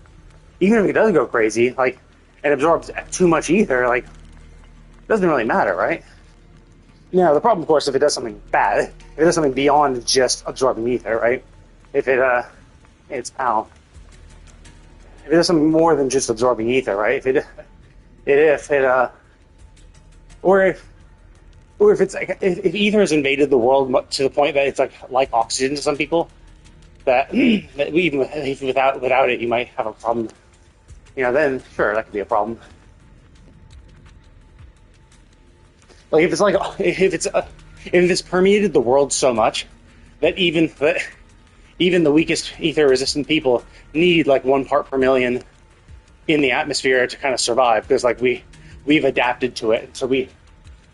Even if it does go crazy, like, it absorbs too much ether, like, it doesn't really matter, right? Now, the problem, of course, if it does something bad, if it does something beyond just absorbing ether, right? If it, if it does something more than just absorbing ether, right? Or if it's like, if ether has invaded the world to the point that it's like oxygen to some people, that even without it, you might have a problem. You know, then sure, that could be a problem. Like if it's permeated the world so much that even the weakest ether-resistant people need like 1 part per million in the atmosphere to kind of survive, because like we've adapted to it, so we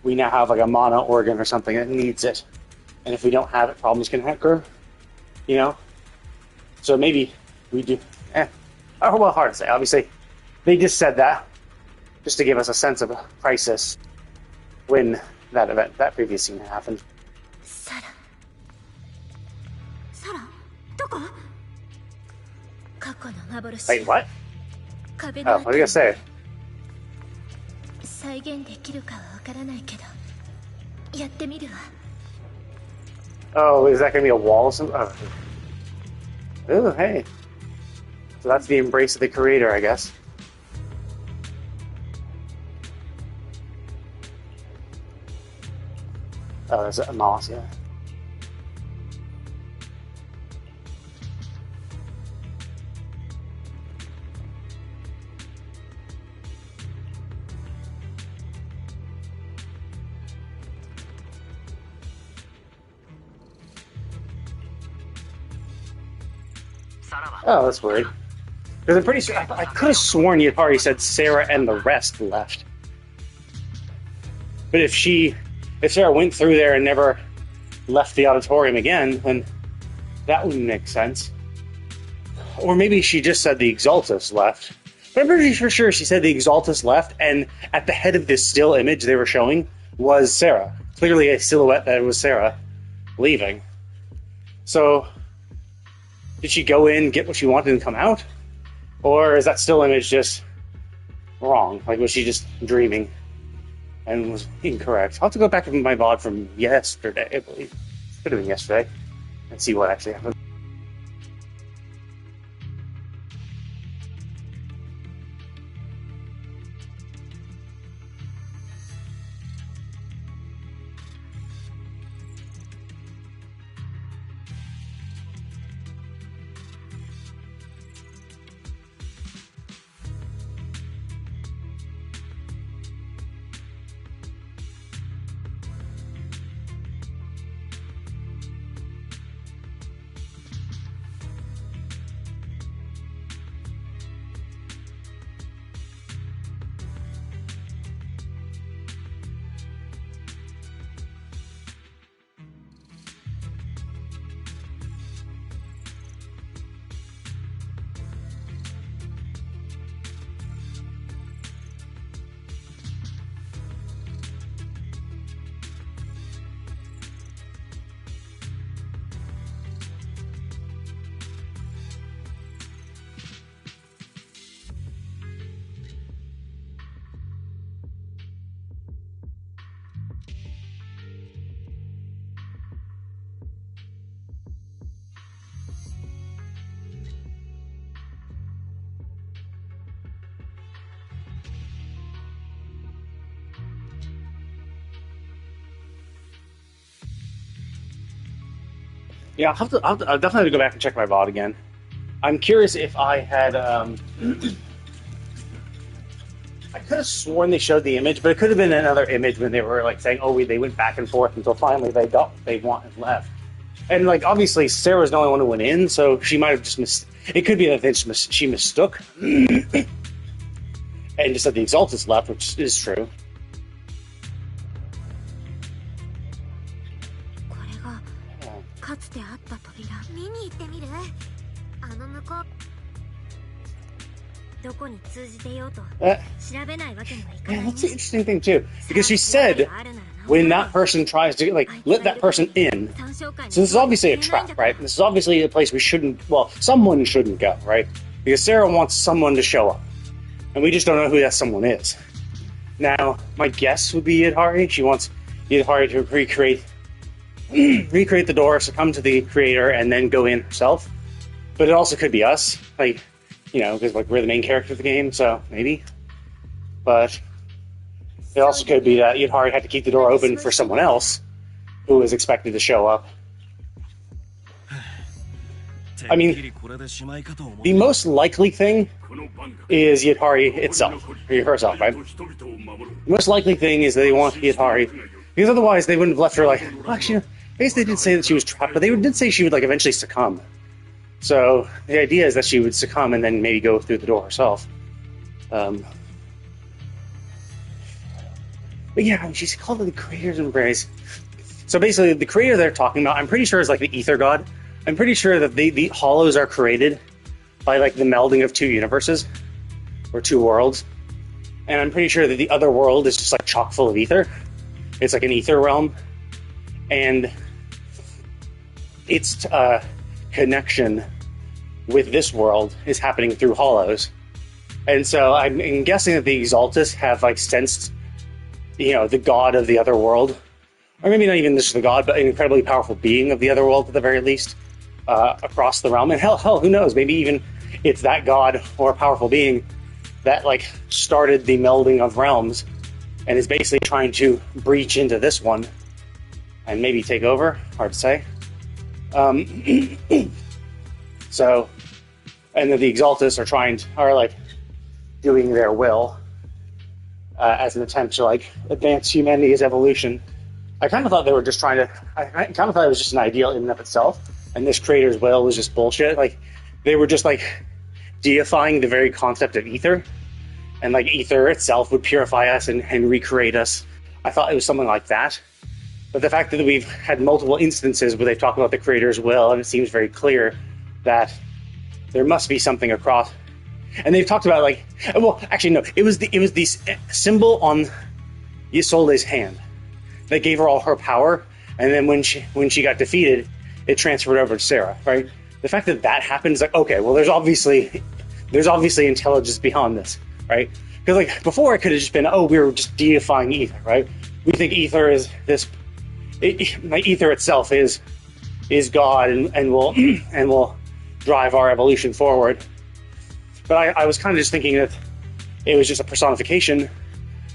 now have like a mono organ or something that needs it, and if we don't have it, problems can occur. You know, so maybe we do. Oh, well, hard to say. Obviously, they just said that just to give us a sense of a crisis when that previous scene happened. Sarah. サラ、どこ？過去の幻。 Wait, what? 壁 Oh, の what are you gonna say? 再現できるかはわからないけど、やってみるわ。 Oh, is that gonna be a wall? Oh, hey. So that's the embrace of the creator, I guess. Oh, there's a moss, yeah. Oh, that's weird. Because I'm pretty sure I could have sworn you'd already said Sarah and the rest left. But if Sarah went through there and never left the auditorium again, then that wouldn't make sense. Or maybe she just said the Exaltus left. But I'm pretty sure she said the Exaltus left, and at the head of this still image they were showing was Sarah. Clearly a silhouette that was Sarah leaving. So, did she go in, get what she wanted, and come out? Or is that still image just wrong? Like, was she just dreaming and was incorrect? I'll have to go back to my VOD from yesterday, I believe. Could have been yesterday, and see what actually happened. Yeah, I'll definitely have to go back and check my VOD again. I'm curious if I had, I could have sworn they showed the image, but it could have been another image when they were like saying, oh, they went back and forth until finally they got what they want and left. And like, obviously Sarah's the only one who went in, so she might have just it could be that she mistook and just said the Exaltus left, which is true. かつてあった扉見に行ってみる？あの向こうどこに通じてようと調べないわけにはいかないね。 That's an interesting thing too, because she said when that person tries to like let that person in. So this is obviously a trap, right? This is obviously a place we shouldn't. Well, someone shouldn't go, right? Because Sarah wants someone to show up, and we just don't know who that someone is. Now, my guess would be Yidhari. She wants Yidhari to recreate the door, succumb to the creator, and then go in herself. But it also could be us, like, you know, because like we're the main character of the game, so maybe. But it also could be that Yidhari had to keep the door open for someone else who was expected to show up. I mean, the most likely thing is Yidhari itself, or herself, right? The most likely thing is that they want Yidhari, because otherwise they wouldn't have left her like, well, actually, I guess they didn't say that she was trapped, but they did say she would like eventually succumb. So the idea is that she would succumb and then maybe go through the door herself. But yeah, she's called the Creator's Embrace. So basically, the creator they're talking about, I'm pretty sure is like the Ether God. I'm pretty sure that the Hollows are created by like the melding of two universes or two worlds, and I'm pretty sure that the other world is just like chock full of ether. It's like an ether realm, and its connection with this world is happening through Hollows. And so I'm guessing that the Exaltus have like sensed, you know, the god of the other world, or maybe not even just the god, but an incredibly powerful being of the other world at the very least, across the realm. And hell, who knows? Maybe even it's that god or a powerful being that like started the melding of realms and is basically trying to breach into this one and maybe take over. Hard to say. So, and then the Exaltus are like doing their will as an attempt to like advance humanity's evolution. I kind of thought they were just trying to. I kind of thought it was just an ideal in and of itself, and this creator's will was just bullshit. Like they were just like deifying the very concept of ether, and like ether itself would purify us and recreate us. I thought it was something like that. But the fact that we've had multiple instances where they've talked about the creator's will, and it seems very clear that there must be something across. And they've talked about like, well, actually no, it was the symbol on Isolde's hand that gave her all her power, and then when she got defeated, it transferred over to Sarah, right? The fact that that happened is like, okay, well, there's obviously intelligence behind this, right? Because like before, it could have just been, oh, we were just deifying ether, right? We think ether is this, ether itself is God and will drive our evolution forward. But I was kind of just thinking that it was just a personification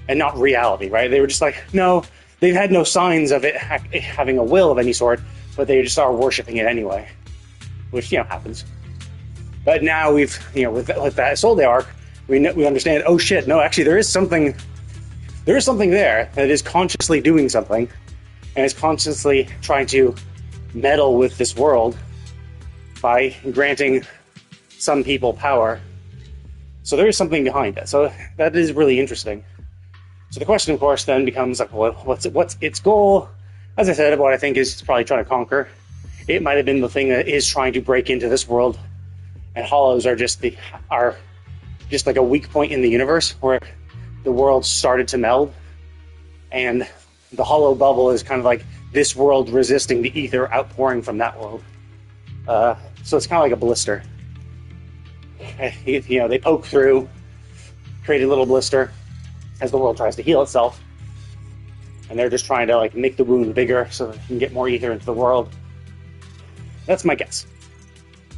and not reality, right? They were just like, no, they've had no signs of it having a will of any sort, but they just are worshiping it anyway, which, you know, happens. But now we've, you know, with that Isolde arc, we understand, oh shit, no, actually there is something there that is consciously doing something, and is consciously trying to meddle with this world by granting some people power. So there is something behind it. So that is really interesting. So the question, of course, then becomes like, well, what's its goal? As I said, what I think is probably trying to conquer. It might have been the thing that is trying to break into this world, and Hollows are just like a weak point in the universe where the world started to meld, and the Hollow bubble is kind of like this world resisting the ether outpouring from that world. So it's kind of like a blister. You know, they poke through, create a little blister as the world tries to heal itself, and they're just trying to like make the wound bigger so that they can get more ether into the world. That's my guess.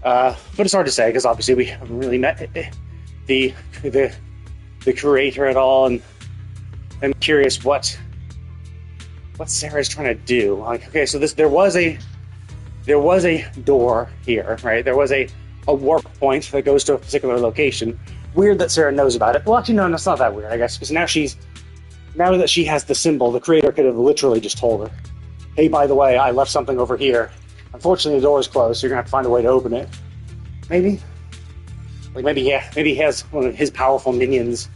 But it's hard to say because obviously we haven't really met the creator at all, and I'm curious what Sarah's trying to do. Like, okay, so there was a door here, right? There was a warp point that goes to a particular location. Weird that Sarah knows about it. Well, actually, no, it's not that weird, I guess, because now that she has the symbol, the creator could have literally just told her, hey, by the way, I left something over here. Unfortunately, the door is closed, so you're going to have to find a way to open it. Maybe? Like, maybe he has one of his powerful minions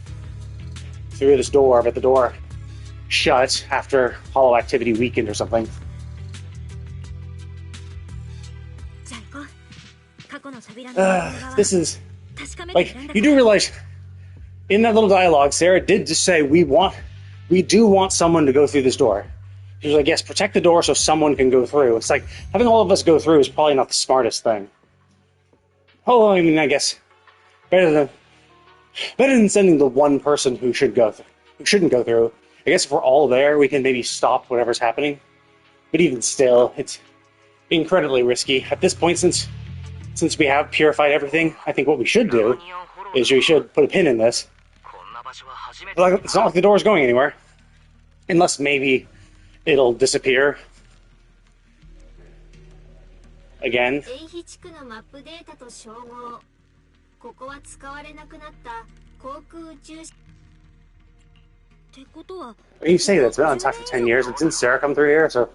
through this door, but the door shut after Hollow activity weakened or something. This is, like, you do realize, in that little dialogue, Sarah did just say, we do want someone to go through this door. She was like, yes, protect the door so someone can go through. It's like, having all of us go through is probably not the smartest thing. Oh, I mean, I guess, better than sending the one person who shouldn't go through. I guess if we're all there, we can maybe stop whatever's happening. But even still, it's incredibly risky. At this point, since we have purified everything, I think what we should do is we should put a pin in this. It's not like the door's going anywhere. Unless maybe it'll disappear again. エイヒ地区のマップデータと照合。ここは使われなくなった航空宇宙ってことは You say that's been on top for 10 years, but didn't Sarah come through here? So,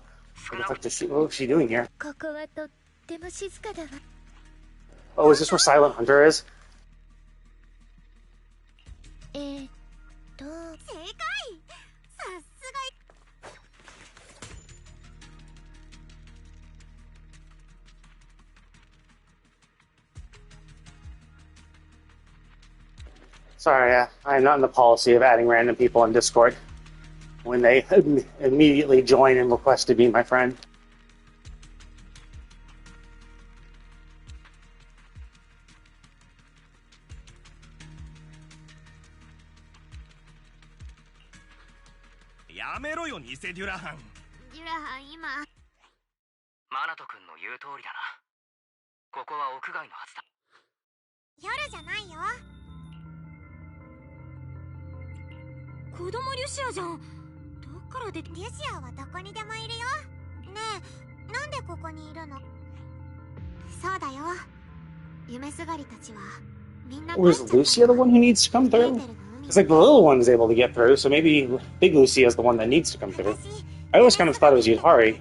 what is she doing here? ここはとっても静かだわ。 Oh, is this where Silent Hunter is? 正解。さすが。 Sorry, I'm not in the policy of adding random people on Discord when they immediately join and request to be my friend. Yamero yo, Nise Durahan. デュラハン今。マナト君の言う通りだな。ここは屋外のはずだ。夜じゃないよ。子供リュシアじゃん。どっから出て。リュシアはどこにでもいるよ。ねえ、なんでここにいるの？そうだよ。夢すがりたちはみんな。Or is Lucia the one who needs to come through? It's like the little one is able to get through, so maybe Big Lucia is the one that needs to come through. I always kind of thought it was Yudhari.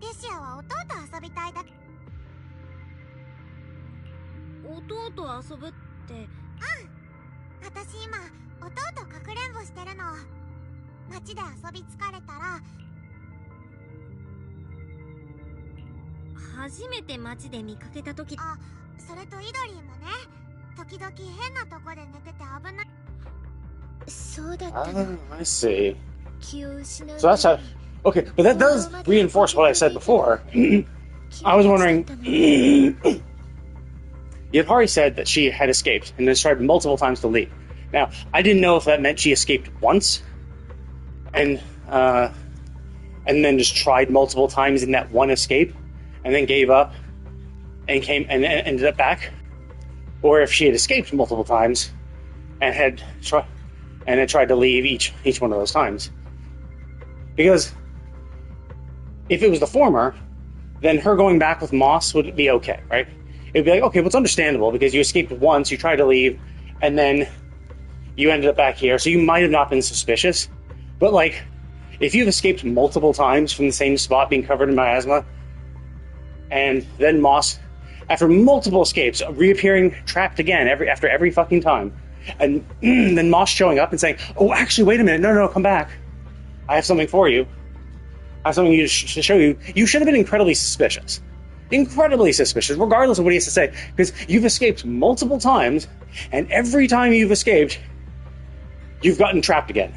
リュシアは弟と遊びたいだけ。弟遊ぶって。私今弟かくれんぼしてるの。街で遊び疲れたら。初めて街で見かけた時。あ、それとイドリーもね。時々変なとこで寝てて危ない。そうだったの。 I see. 気を失う。 So that's how. Okay, but that does reinforce what I said before. I was wondering. Yudhari said that she had escaped and has tried multiple times to leave. Now, I didn't know if that meant she escaped once, and then just tried multiple times in that one escape, and then gave up, and came and ended up back, or if she had escaped multiple times, and had tried to leave each one of those times. Because if it was the former, then her going back with Moss would be okay, right? It would be like, okay, well, it's understandable because you escaped once, you tried to leave, and then you ended up back here, so you might have not been suspicious. But, like, if you've escaped multiple times from the same spot being covered in miasma, and then Moss, after multiple escapes, reappearing trapped again after every fucking time, and then Moss showing up and saying, oh, actually, wait a minute, no, come back. I have something for you. I have something to show you. You should have been incredibly suspicious. Incredibly suspicious, regardless of what he has to say. Because you've escaped multiple times, and every time you've escaped, you've gotten trapped again.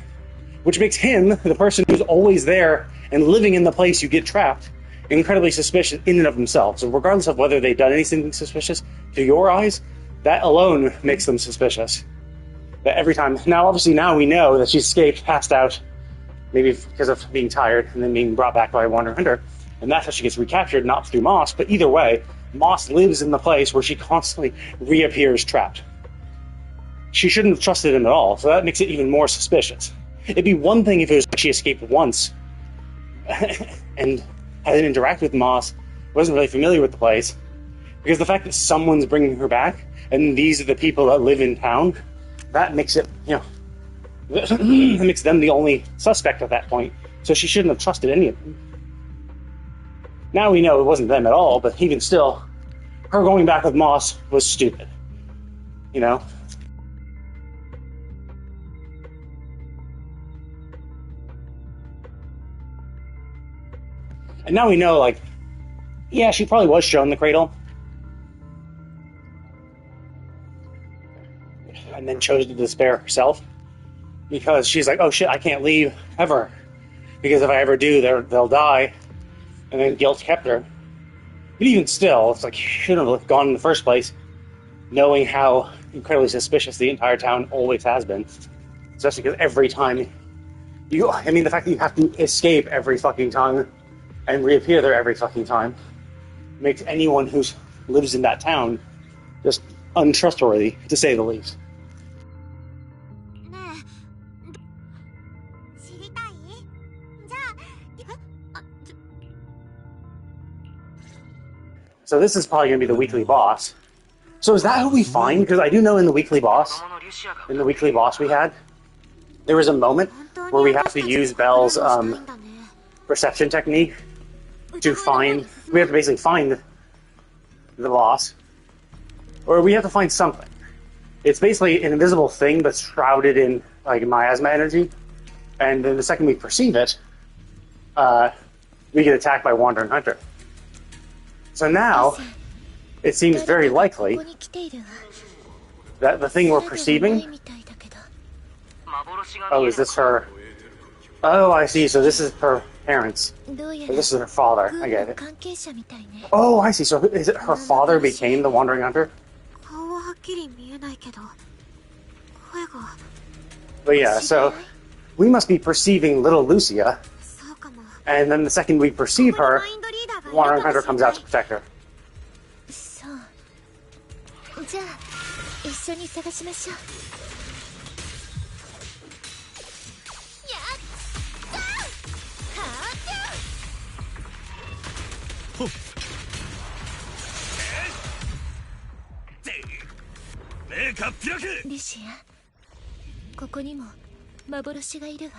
Which makes him, the person who's always there and living in the place you get trapped, incredibly suspicious in and of himself. So regardless of whether they've done anything suspicious to your eyes, that alone makes them suspicious. That every time. Now, obviously, now we know that she escaped, passed out, maybe because of being tired, and then being brought back by Wander Hunter. And that's how she gets recaptured, not through Moss. But either way, Moss lives in the place where she constantly reappears trapped. She shouldn't have trusted him at all, so that makes it even more suspicious. It'd be one thing if it was like she escaped once and hadn't interacted with Moss, wasn't really familiar with the place. Because the fact that someone's bringing her back, and these are the people that live in town, that makes it, that makes them the only suspect at that point. So she shouldn't have trusted any of them. Now we know it wasn't them at all, but even still, her going back with Moss was stupid. And now we know, yeah, she probably was shown the cradle. And then chose to despair herself. Because she's like, oh shit, I can't leave ever. because if I ever do, they'll die. And then guilt kept her. But even still, it's like, she shouldn't have gone in the first place, knowing how incredibly suspicious the entire town always has been. Especially because every time the fact that you have to escape every fucking time and reappear there every fucking time makes anyone who lives in that town just untrustworthy, to say the least. ねえ、知りたい？じゃあ、So this is probably going to be the weekly boss. So is that who we find? Because I do know in the weekly boss we had, there was a moment where we have to use Belle's perception technique to find. We have to basically find the boss, or we have to find something. It's basically an invisible thing but shrouded in like miasma energy, and then the second we perceive it, we get attacked by Wandering Hunter. So now, it seems very likely that the thing we're perceiving... Oh, is this her... Oh, I see. So this is her parents. Or this is her father. I get it. Oh, I see. So is it her father became the Wandering Hunter? But yeah, so we must be perceiving little Lucia. And then the second we perceive her, Wandering Hunter comes out to protect her. じゃあ一緒に探しましょう。やったー！はー！ほっ。目かっぴらけ。リシア、ここにも幻がいるわ。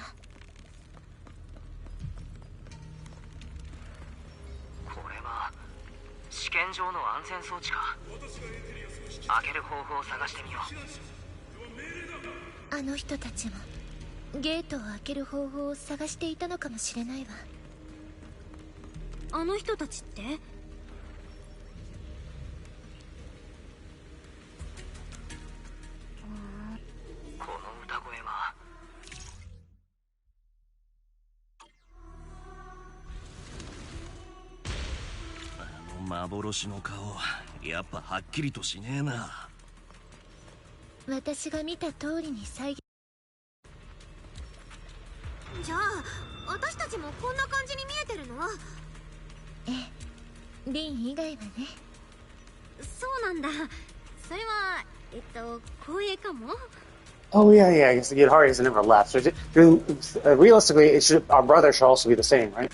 これは試験場の安全装置か。開ける方法を探してみよう。あの人たちもゲートを開ける方法を探していたのかもしれないわ。あの人たちって？この歌声は。幻の顔、やっぱはっきりとしねえな。私が見た通りに再現。じゃあ私たちもこんな感じに見えてるの？ええ、リン以外はね。そうなんだ。それは光栄かも。Oh yeah, yeah. I guess the Gidhari has never left. So realistically, our brother should also be the same, right?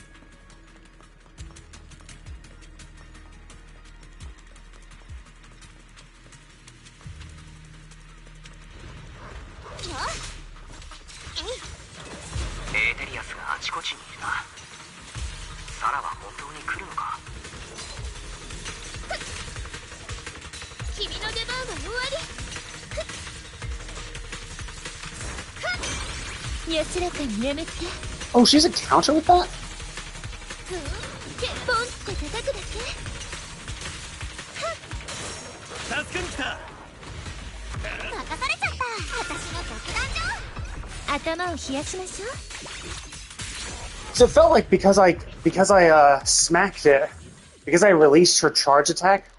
Oh, she's a counter with that? So it felt like because I smacked it, because I released her charge attack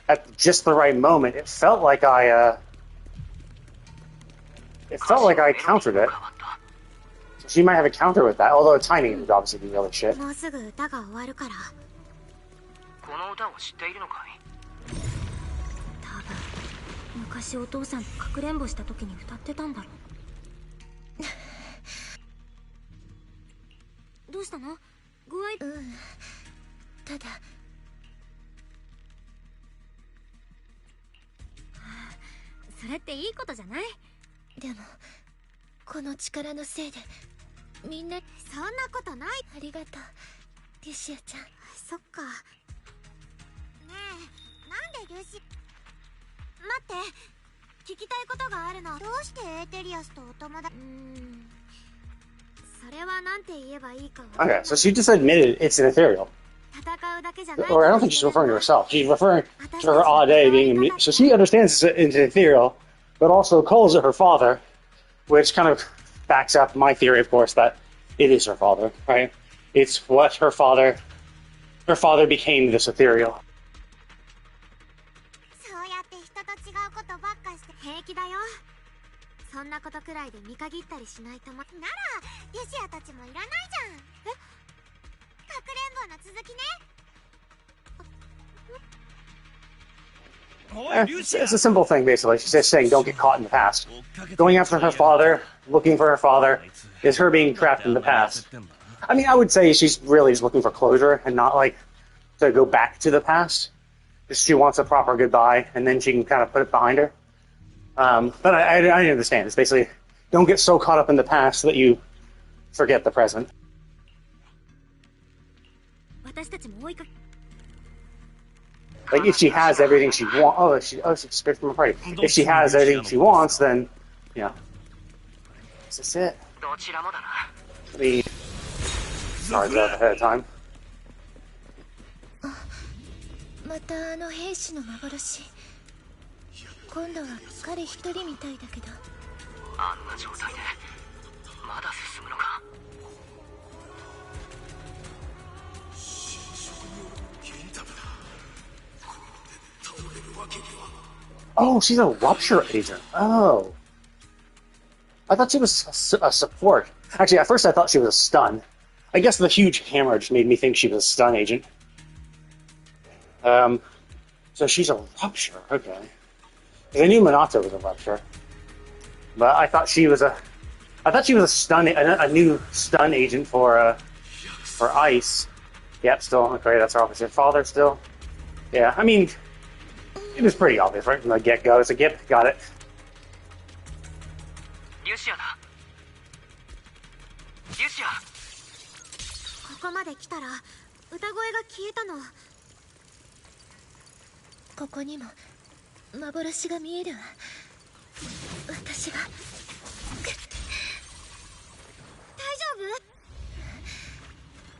at just the right moment, it felt like I countered it. So she might have a counter with that, although timing would obviously be really shit. もうすぐ歌が終わるから。この歌を知っているのかい？多分昔お父さんとかくれんぼした時に歌ってたんだろう。どうしたの？具合？ただそれっていいことじゃない？でもこの力のせいでみんな。そんなことない。ありがとうリシアちゃん。そっか。ねえ、なんでルシ。待って、聞きたいことがあるの。どうしてエーテリアスとお友達？それはなんて言えばいいか。Okay, so she just admitted it's an ethereal. Or I don't think she's referring to herself. She's referring to her Ade being so she understands it's an ethereal, but also calls it her father, which kind of backs up my theory, of course, that it is her father, right? It's what her father became this ethereal. そうやって人と違うことばっかして平気だよ。そんなことくらいで見限ったりしないとならユシアたちもいらないじゃん。え、かくれんぼの続きね。It's a simple thing, basically. She's just saying, don't get caught in the past. Going after her father, looking for her father, is her being trapped in the past. I mean, I would say she's really just looking for closure and not like to go back to the past. She wants a proper goodbye, and then she can kind of put it behind her. But I understand. It's basically, don't get so caught up in the past that you forget the present. Like, if she has everything she wants... she escaped from a party. If she has everything she wants, then, you know... This is it. Let me... Sorry about that ahead of time. またあの兵士の幻。今度は彼一人みたいだけど。あんな状態でまだ進むのか。 Oh, she's a rupture agent. Oh. I thought she was a support. Actually, at first I thought she was a stun. I guess the huge hammer just made me think she was a stun agent. So she's a rupture, okay. Because I knew Minato was a rupture. But I thought she was a stun, a new stun agent for Ice. Yep, still, okay, that's her opposite father still. Yeah, I mean... It was pretty obvious, right from the get-go. It's a gift, got it. ユシアだ。ユシア。ここまで来たら歌声が消えたの。ここにも幻が見えるわ。私が。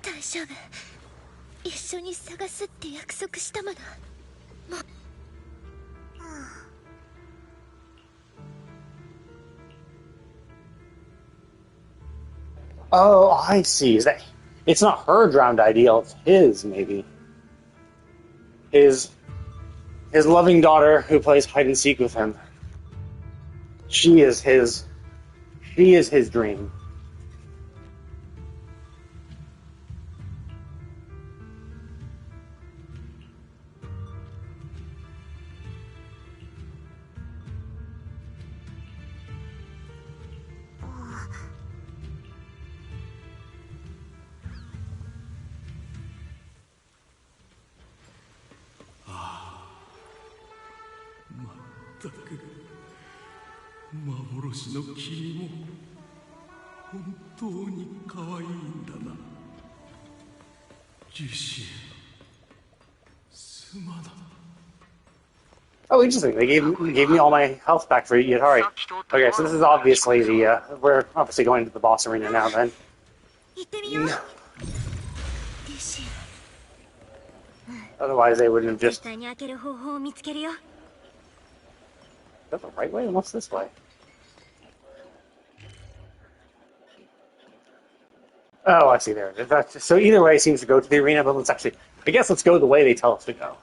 大丈夫？一緒に探すって約束したもの。もう。 Oh, I see. Is that it's not her drowned ideal, it's his, maybe. His loving daughter who plays hide and seek with him. She is his dream. Oh, interesting. They gave me all my health back for Yatari. Okay, so this is obviously the we're obviously going to the boss arena now. Then. No. Otherwise, they wouldn't have just. Is that the right way? What's this way? Oh, I see. There. So either way seems to go to the arena, but let's actually. I guess let's go the way they tell us to go.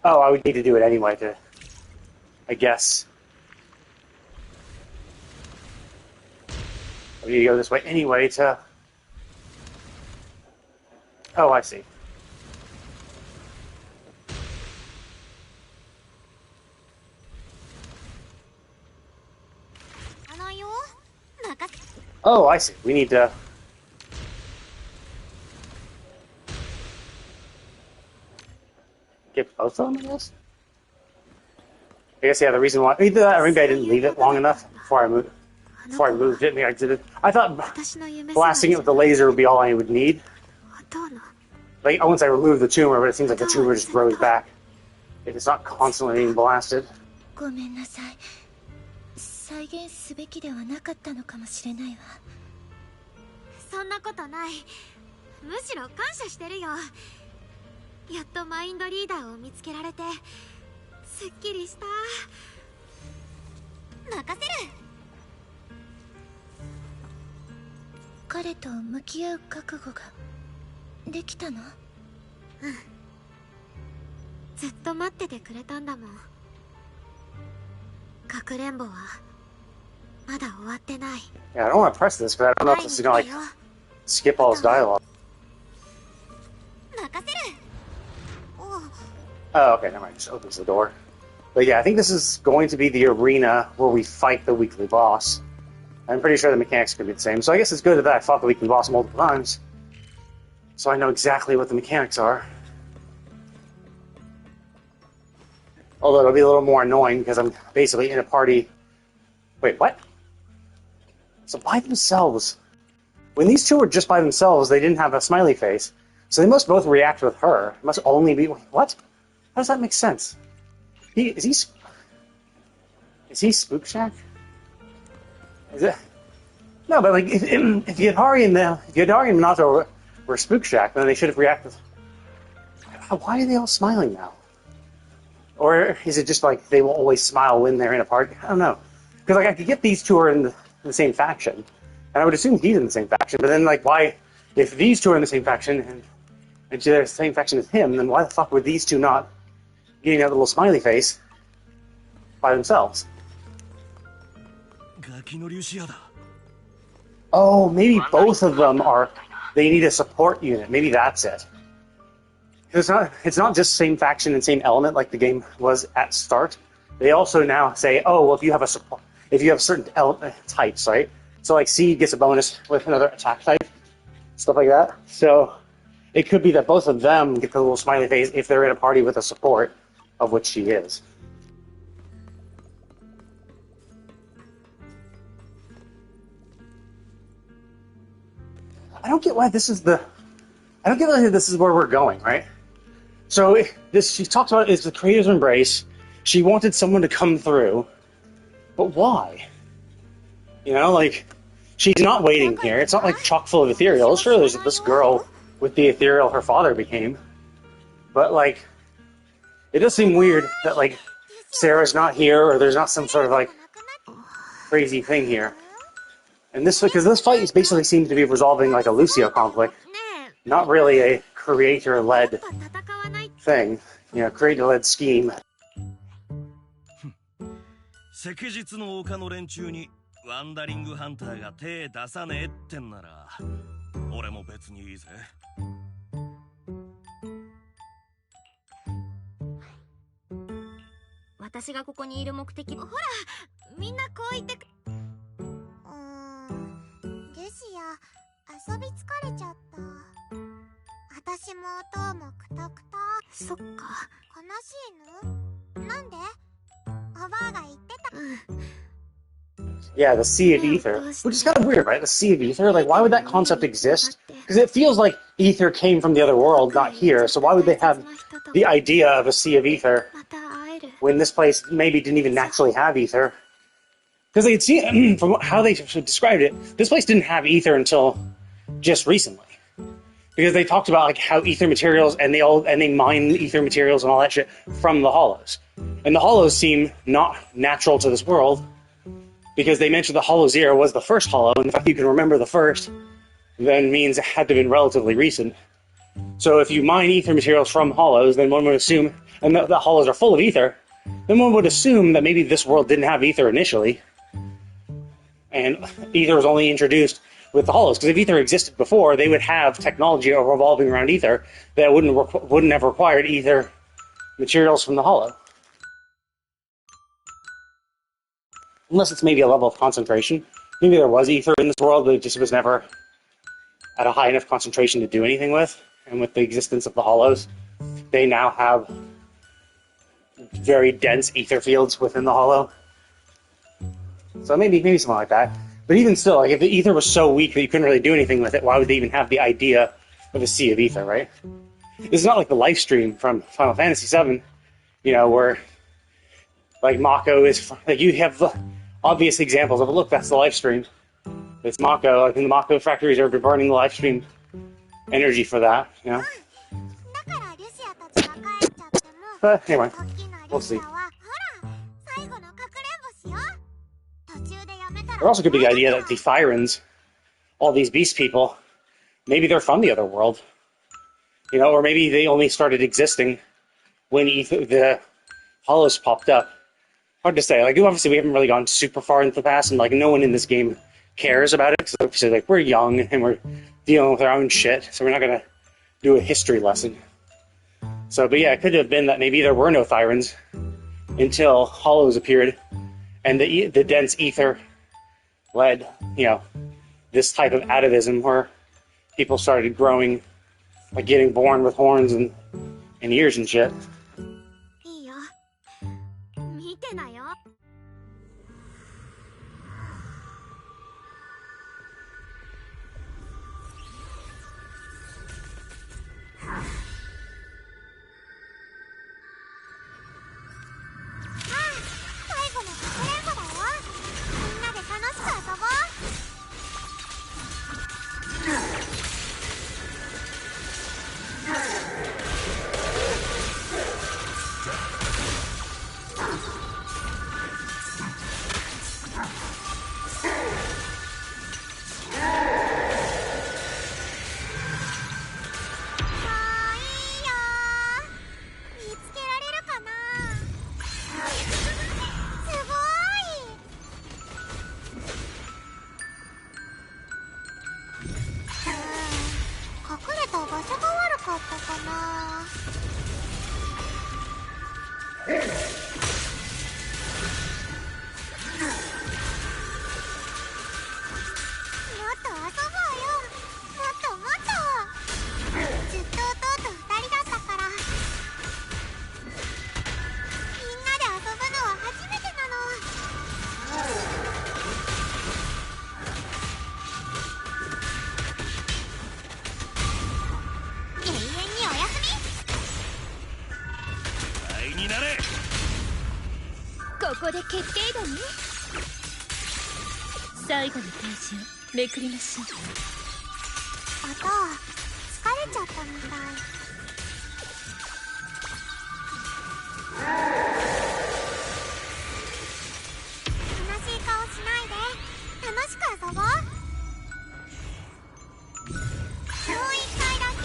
Oh, I would need to do it anyway to. I guess. I need to go this way anyway to. Oh, I see. Oh, I see. We need to... get both of them, I guess? I guess, yeah, the reason why... Either that or maybe I didn't leave it long enough before I moved it and exited. I thought blasting it with the laser would be all I would need. Like, once I remove the tumor, but it seems like the tumor just grows back. If it's not constantly being blasted. 再現すべきではなかったのかもしれないわ。そんなことない。むしろ感謝してるよ。やっとマインドリーダーを見つけられてすっきりした。任せる。彼と向き合う覚悟ができたの？ずっと待っててくれたんだもん。かくれんぼはまだ終わってない。 Yeah, I don't want to press this because I don't know if this is gonna like skip all his dialogue. 任せる。 Oh, okay, never mind. Just opens the door. But yeah, I think this is going to be the arena where we fight the weekly boss. I'm pretty sure the mechanics are going to be the same. So I guess it's good that I fought the weekly boss multiple times, so I know exactly what the mechanics are. Although it'll be a little more annoying because I'm basically in a party. Wait, what? So by themselves. When these two were just by themselves, they didn't have a smiley face. So they must both react with her. It must only be... What? How does that make sense? Is he Spook Shack? Is it? No, but like if Yadari and Minato were Spook Shack, then they should have reacted. Why are they all smiling now? Or is it just like they will always smile when they're in a party? I don't know. Because like I could get these two are in the same faction, and I would assume he's in the same faction. But then like why, if these two are in the same faction and they're the same faction as him, then why the fuck were these two not getting that little smiley face by themselves? Oh, maybe both of them are. They need a support unit. Maybe that's it. It's not just same faction and same element like the game was at start. They also now say, oh, well, if you have certain types, right? So like Seed gets a bonus with another attack type, stuff like that. So it could be that both of them get the little smiley face if they're in a party with a support, of which she is. I don't get why this is where we're going, right? So she talks about is the creator's embrace. She wanted someone to come through, but why? You know, like she's not waiting here. It's not like chock full of ethereal. Sure, there's this girl with the ethereal her father became, but like it does seem weird that like Sarah's not here or there's not some sort of like crazy thing here. And because this fight is basically seems to be resolving like a Lucio conflict, not really a creator-led thing, you know, creator-led scheme. 昔日の丘の連中にワンダリングハンターが手出さねえってんなら俺も別にいいぜ。私がここにいる目的、ほら、みんなこう言ってく。ルシア、遊び疲れちゃった。私もどうもクタクタ。そっか。悲しいの？なんで？おばあが言ってた。Yeah, the Sea of Ether. Which is kind of weird, right? The Sea of Ether? Like, why would that concept exist? Because it feels like Ether came from the other world, not here. So why would they have the idea of a Sea of Ether when this place maybe didn't even naturally have Ether? Because they had seen, from how they described it, this place didn't have Ether until just recently. Because they talked about like how Ether materials, and they mine Ether materials and all that shit from the Hollows. And the Hollows seem not natural to this world, because they mentioned the Hollow Zero was the first Hollow, and the fact you can remember the first, then means it had to have been relatively recent. So if you mine Ether materials from Hollows, then one would assume, and the Hollows are full of Ether, then one would assume that maybe this world didn't have Ether initially, and Ether was only introduced with the Hollows. Because if Ether existed before, they would have technology revolving around Ether that wouldn't have required Ether materials from the Hollow. Unless it's maybe a level of concentration. Maybe there was Ether in this world, but it just was never at a high enough concentration to do anything with. And with the existence of the Hollows, they now have very dense Ether fields within the Hollow. So maybe something like that. But even still, like if the Ether was so weak that you couldn't really do anything with it, why would they even have the idea of a Sea of Ether, right? It's not like the life stream from Final Fantasy VII, you know, where like Mako is like you have obvious examples of it. Look, that's the life stream. It's Mako. I think the Mako factories are burning the life stream energy for that, you know. But anyway, we'll see. There also could be the idea that the Thyrans all these beast people, maybe they're from the other world, you know, or maybe they only started existing when the Hollows popped up. Hard to say. Like, obviously, we haven't really gone super far into the past, and like, no one in this game cares about it because obviously, like, we're young and we're dealing with our own shit, so we're not gonna do a history lesson. So, but yeah, it could have been that maybe there were no Thyrans until Hollows appeared, and the dense ether led, you know, this type of atavism where people started growing, like getting born with horns and ears and shit. いいよ見てなよ。最後のかくれんぼだよ。みんなで楽しく遊ぼう。ここで決定だね。最後のページをめくりましょう。あと疲れちゃったみたい。悲しい顔しないで楽しく遊ぼう。もう一回だけ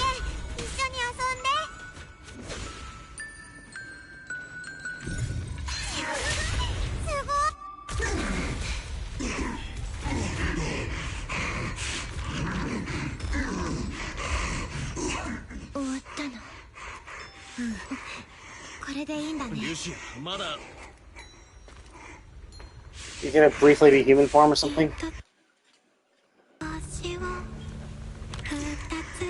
一緒に遊んで。これでいいんだね。まだ You gonna briefly be human form or something? 星を二つ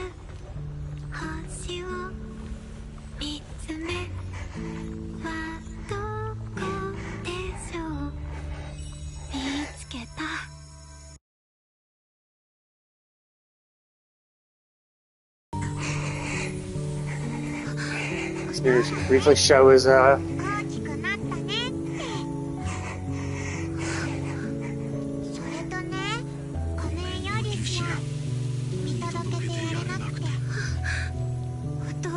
星を三つ目はどこでしょう。見つけた。Briefly show his 大きくなったねって。それとね、ごめんよリシア。見届けてやれなくて。あと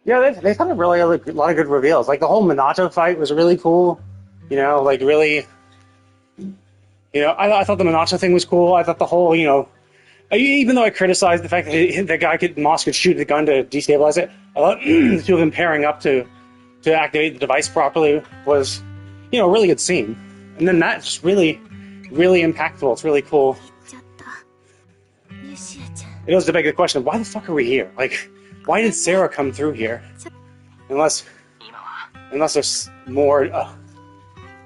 yeah, they've had a really a lot of good reveals. Like the whole Minato fight was really cool. You know, like really. You know, I thought the Minato thing was cool. I thought the whole, you know, even though I criticized the fact that the guy Moss could shoot the gun to destabilize it, I thought the two of them pairing up to activate the device properly was, you know, a really good scene. And then that's really, really impactful. It's really cool. ちょっとユシアちゃん。 It was to beg the question of why the fuck are we here? Like, why did Sarah come through here? Unless there's more,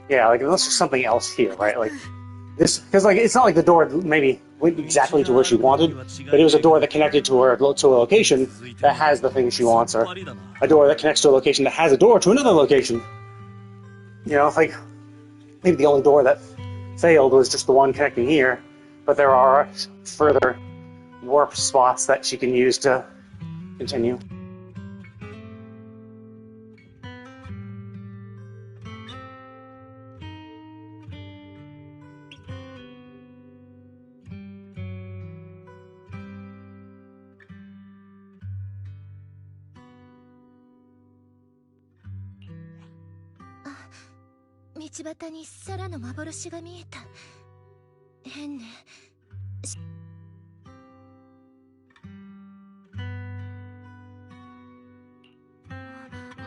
yeah, like unless there's something else here, right? Like this, because like it's not like the door maybe went exactly to where she wanted, but it was a door that connected to her to a location that has the thing she wants, or a door that connects to a location that has a door to another location. You know, like maybe the only door that failed was just the one connecting here, but there are further warp spots that she can use to continue. 道端にサラの幻が見えた。変ね。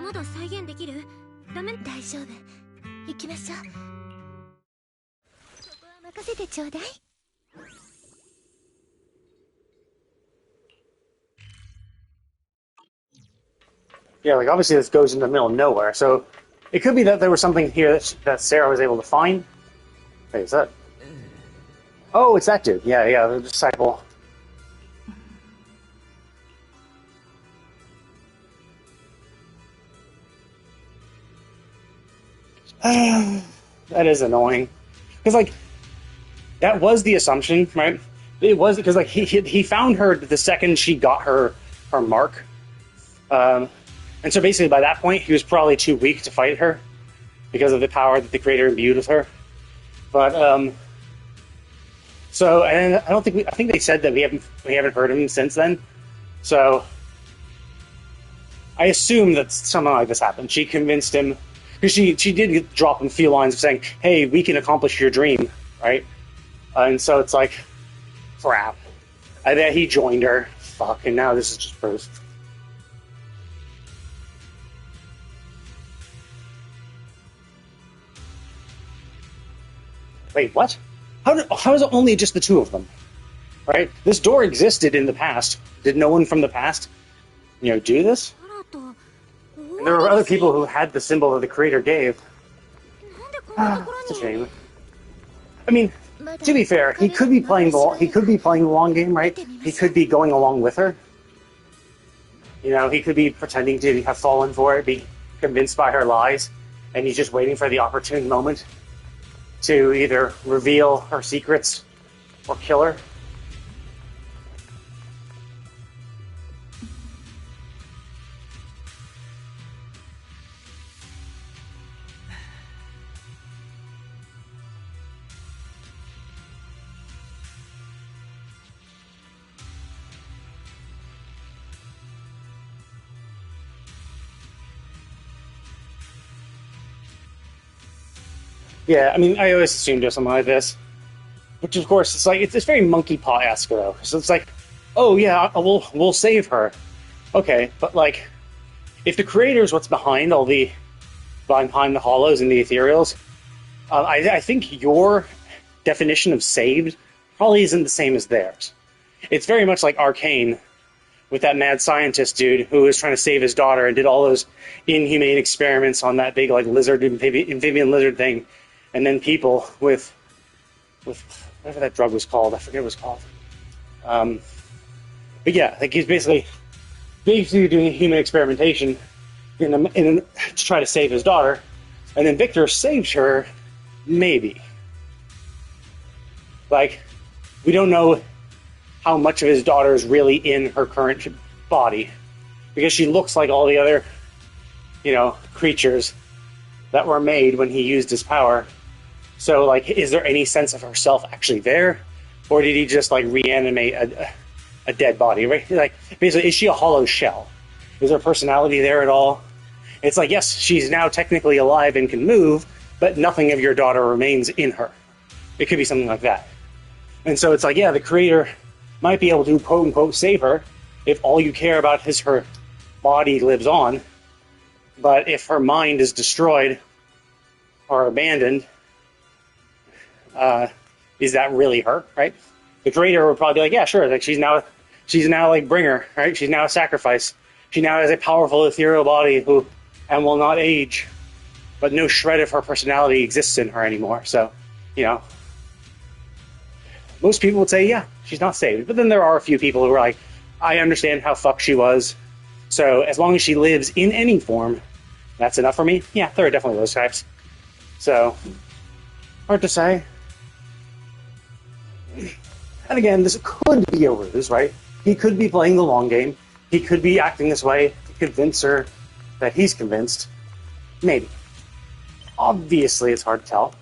まだ再現できる？ダメ？大丈夫。行きましょう。そこは任せてちょうだい。Yeah, like obviously this goes in the middle of nowhere, so it could be that there was something here that Sarah was able to find. Wait, is that? Oh, it's that dude. Yeah, yeah, the disciple. That is annoying, because like that was the assumption, right? It was because like he found her the second she got her mark. And so basically by that point, he was probably too weak to fight her because of the power that the creator imbued with her. But, so, and I don't think I think they said that we haven't heard of him since then. So, I assume that something like this happened. She convinced him, because she did drop him a few lines of saying, hey, we can accomplish your dream, right? And so it's like, crap. I bet he joined her. Fuck, and now this is just proof. Wait, what? How is it only just the two of them? Right? This door existed in the past. Did no one from the past, do this? And there were other people who had the symbol that the creator gave. It's a shame. I mean, to be fair, he could be playing the long game, right? He could be going along with her. He could be pretending to have fallen for it, be convinced by her lies, and he's just waiting for the opportune moment to either reveal her secrets or kill her. Yeah, I mean, I always assumed it was something like this. Which, of course, it's like, it's very Monkey Paw-esque, though. So it's like, oh, yeah, we'll save her. Okay, but, like, if the creator is what's behind the hollows and the ethereals, I think your definition of saved probably isn't the same as theirs. It's very much like Arcane, with that mad scientist dude who was trying to save his daughter and did all those inhumane experiments on that big, like, amphibian lizard thing. And then people with whatever that drug was called, I forget what it was called. But yeah, like he's basically doing human experimentation to try to save his daughter, and then Victor saves her, maybe. Like, we don't know how much of his daughter is really in her current body, because she looks like all the other, creatures that were made when he used his power. So, like, is there any sense of herself actually there? Or did he just, like, reanimate a dead body, right? Like, basically, is she a hollow shell? Is her personality there at all? It's like, yes, she's now technically alive and can move, but nothing of your daughter remains in her. It could be something like that. And so it's like, yeah, the creator might be able to, quote-unquote, save her if all you care about is her body lives on. But if her mind is destroyed or abandoned, is that really her, right? The creator would probably be like, yeah, sure, like she's now like bringer, right? She's now a sacrifice. She now has a powerful ethereal body and will not age, but no shred of her personality exists in her anymore. So, most people would say, yeah, she's not saved. But then there are a few people who are like, I understand how fucked she was, so as long as she lives in any form, that's enough for me. Yeah, there are definitely those types. So, hard to say. And again, this could be a ruse, right? He could be playing the long game. He could be acting this way to convince her that he's convinced. Maybe. Obviously, it's hard to tell.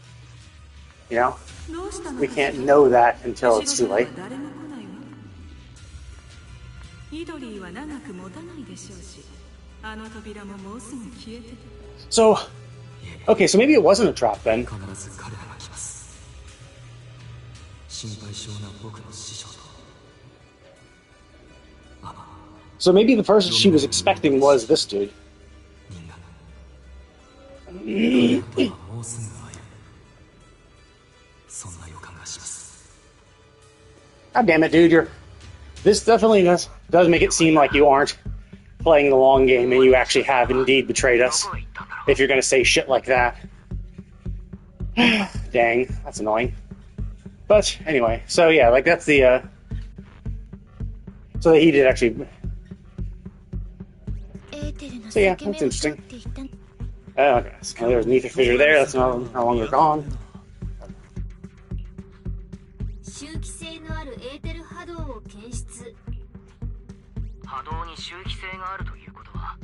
We can't know that until it's too late. So, Okay, so maybe it wasn't a trap then. 必ず彼らが来ます。心配性な僕の師匠と。So maybe the person she was expecting was this dude. みんな彼らとはもうすぐ会える。そんな予感がします。God damn it, dude! This definitely does make it seem like you aren't playing the long game and you actually have indeed betrayed us. If you're gonna say shit like that. Dang, that's annoying. But anyway, so yeah, like that's the so that he did actually. So yeah, that's interesting. Oh, okay. So there was an ether fissure there. That's no longer gone. 周期性のあるエーテル波動を検出。波動に周期性があるということは、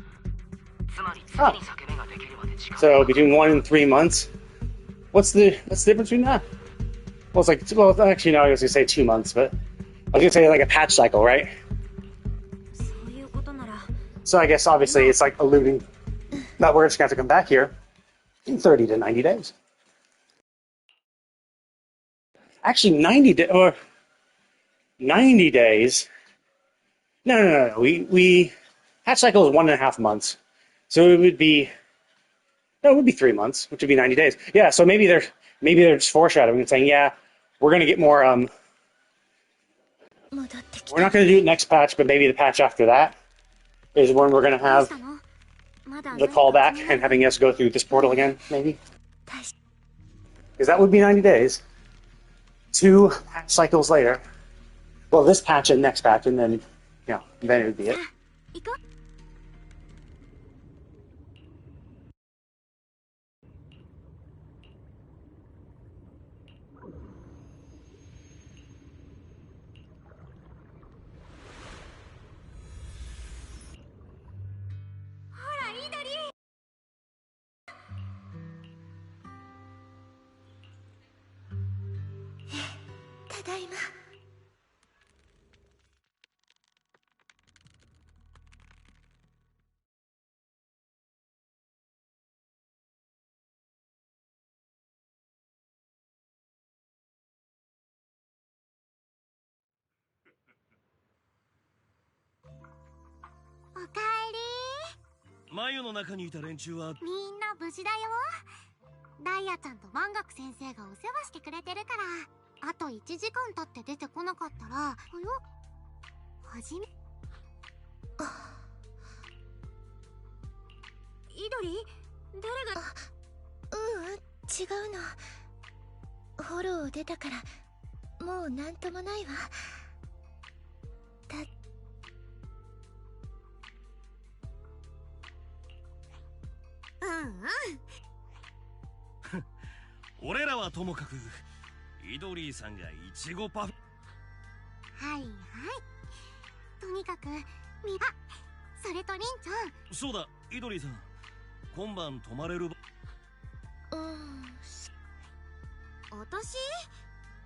つまり次に裂け目ができるまで時間。So between 1 and 3 months. What's the difference between that? Well, it's like, well, actually, no, I was gonna say 2 months, but I was gonna say like a patch cycle, right? So I guess obviously it's like alluding that we're just gonna have to come back here in 30 to 90 days. Actually, 90 days. No. We patch cycle is 1.5 months, so it would be 3 months, which would be 90 days. Yeah, so maybe they're just foreshadowing and saying, yeah, we're gonna get more. We're not gonna do it next patch, but maybe the patch after that is when we're gonna have the callback and having us go through this portal again, maybe. Because that would be 90 days. 2 patch cycles later. Well, this patch and next patch, and then, then it would be it. Mayu 眉の中にいた連中はみんな無事だよ。ダイヤちゃんと万学先生がお世話してくれてるから、あと1時間経って出てこなかったら、はじめイドリ、誰が違うの。フォローを出たからもうなんともないわ。俺らはともかくイドリーさんがイチゴパフ。はいはい。とにかくそれとリンちゃん。そうだ、イドリーさん。今晩泊まれる。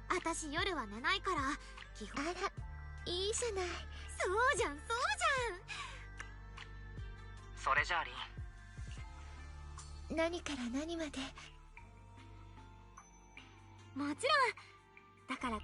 私夜は寝ないから基本。あら、いいじゃない。そうじゃん。それじゃあリン。何から何まで。もちろんだから。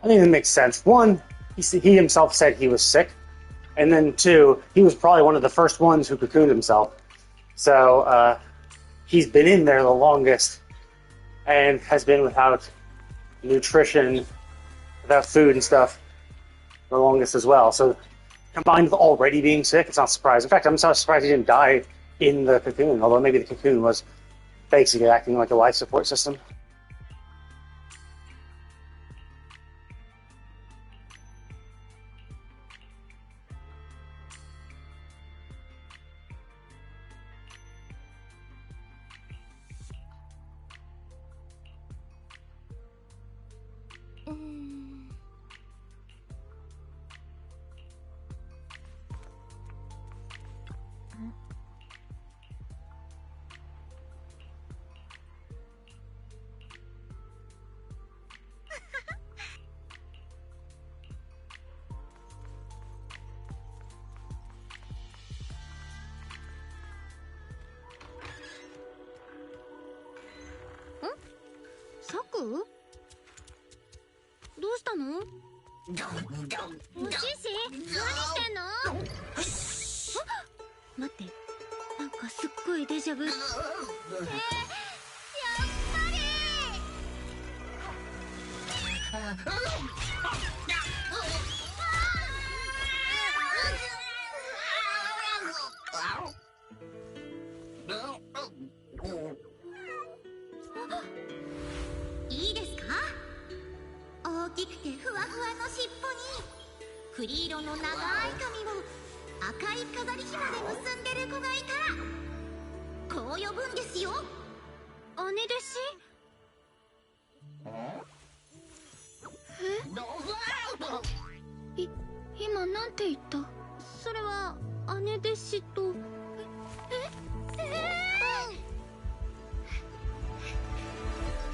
I think it makes sense. 1, he himself said he was sick, and then 2, he was probably one of the first ones who cocooned himself. So he's been in there the longest, and has been without nutrition, without food and stuff, the longest as well. So combined with already being sick, it's not surprising. In fact, I'm so surprised he didn't die in the cocoon, although maybe the cocoon was basically acting like a life support system. サク？どうしたの？おしし、何してんの？待って、なんかすっごいデジャブ。やっぱり。いいですか？大きくてふわふわの尻尾に栗色の長い髪を赤い飾り紐で結んでる子がいたらこう呼ぶんですよ。姉弟子？今なんて言った？それは姉弟子と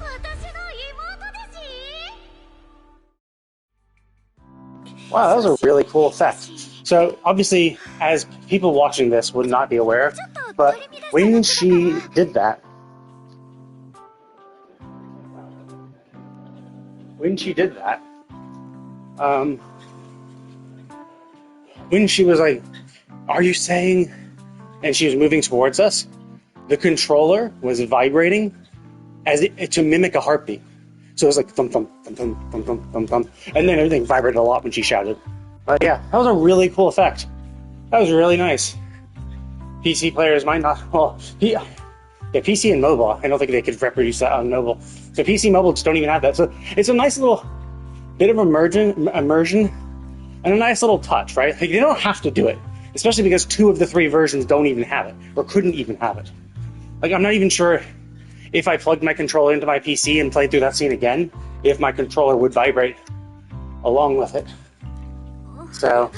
私の妹弟子？ Wow, that was a really cool effect. So, obviously, as people watching this would not be aware, but when she did that, when she was like, "Are you saying?" and she was moving towards us, the controller was vibrating as to mimic a heartbeat. So it was like thump thump thump thump thump thump thump thump, and then everything vibrated a lot when she shouted. But yeah, that was a really cool effect. That was really nice. PC players might not. Well, yeah, PC and mobile. I don't think they could reproduce that on mobile. So PC mobile just don't even have that. So it's a nice little bit of immersion, and a nice little touch, right? Like, they don't have to do it, especially because 2 of the 3 versions don't even have it, or couldn't even have it. Like, I'm not even sure if I plugged my controller into my PC and played through that scene again, if my controller would vibrate along with it. So,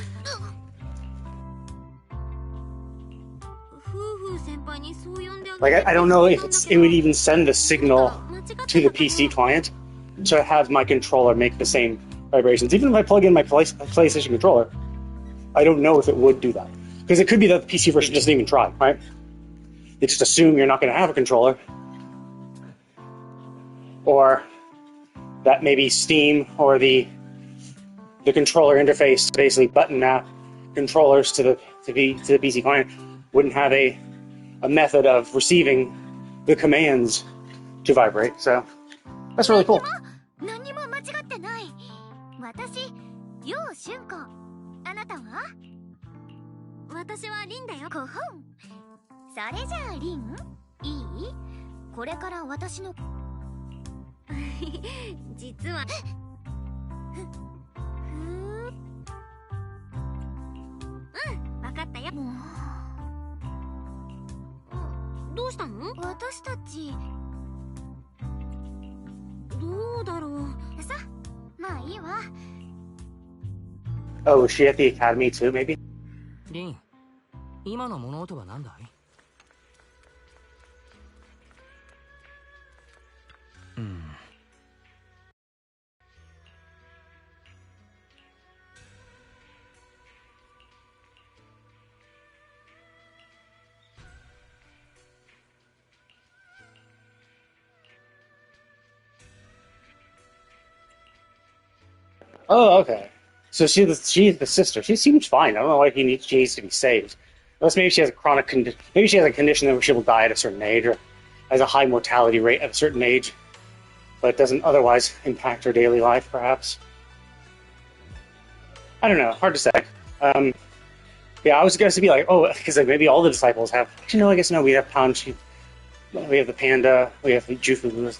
like, I don't know if it would even send a signal to the PC client to have my controller make the same vibrations. Even if I plug in my PlayStation controller, I don't know if it would do that. Because it could be that the PC version doesn't even try, right? They just assume you're not going to have a controller. Or that maybe Steam or the controller interface, basically button map controllers to the PC client, wouldn't have a method of receiving the commands to vibrate. So that's really cool. 何にも間違ってない。私、楊春子。あなたは？私はリンだよ。こほん。それじゃあリン、いい？これから私の実は分かったよ。もうどうしたの？私たちどうだろう。さ、まあいいわ。Oh, was she at the academy too, maybe? リン、今の物音は何だい？Oh, okay. So she's the sister. She seems fine. I don't know why she needs to be saved. Unless maybe she has a chronic condition. Maybe she has a condition where she will die at a certain age, or has a high mortality rate at a certain age, but it doesn't otherwise impact her daily life, perhaps. I don't know. Hard to say. Yeah, I was going to be like, oh, because like maybe all the disciples have. Actually, no, I guess no. We have Panchi. We have the panda. We have Jufu.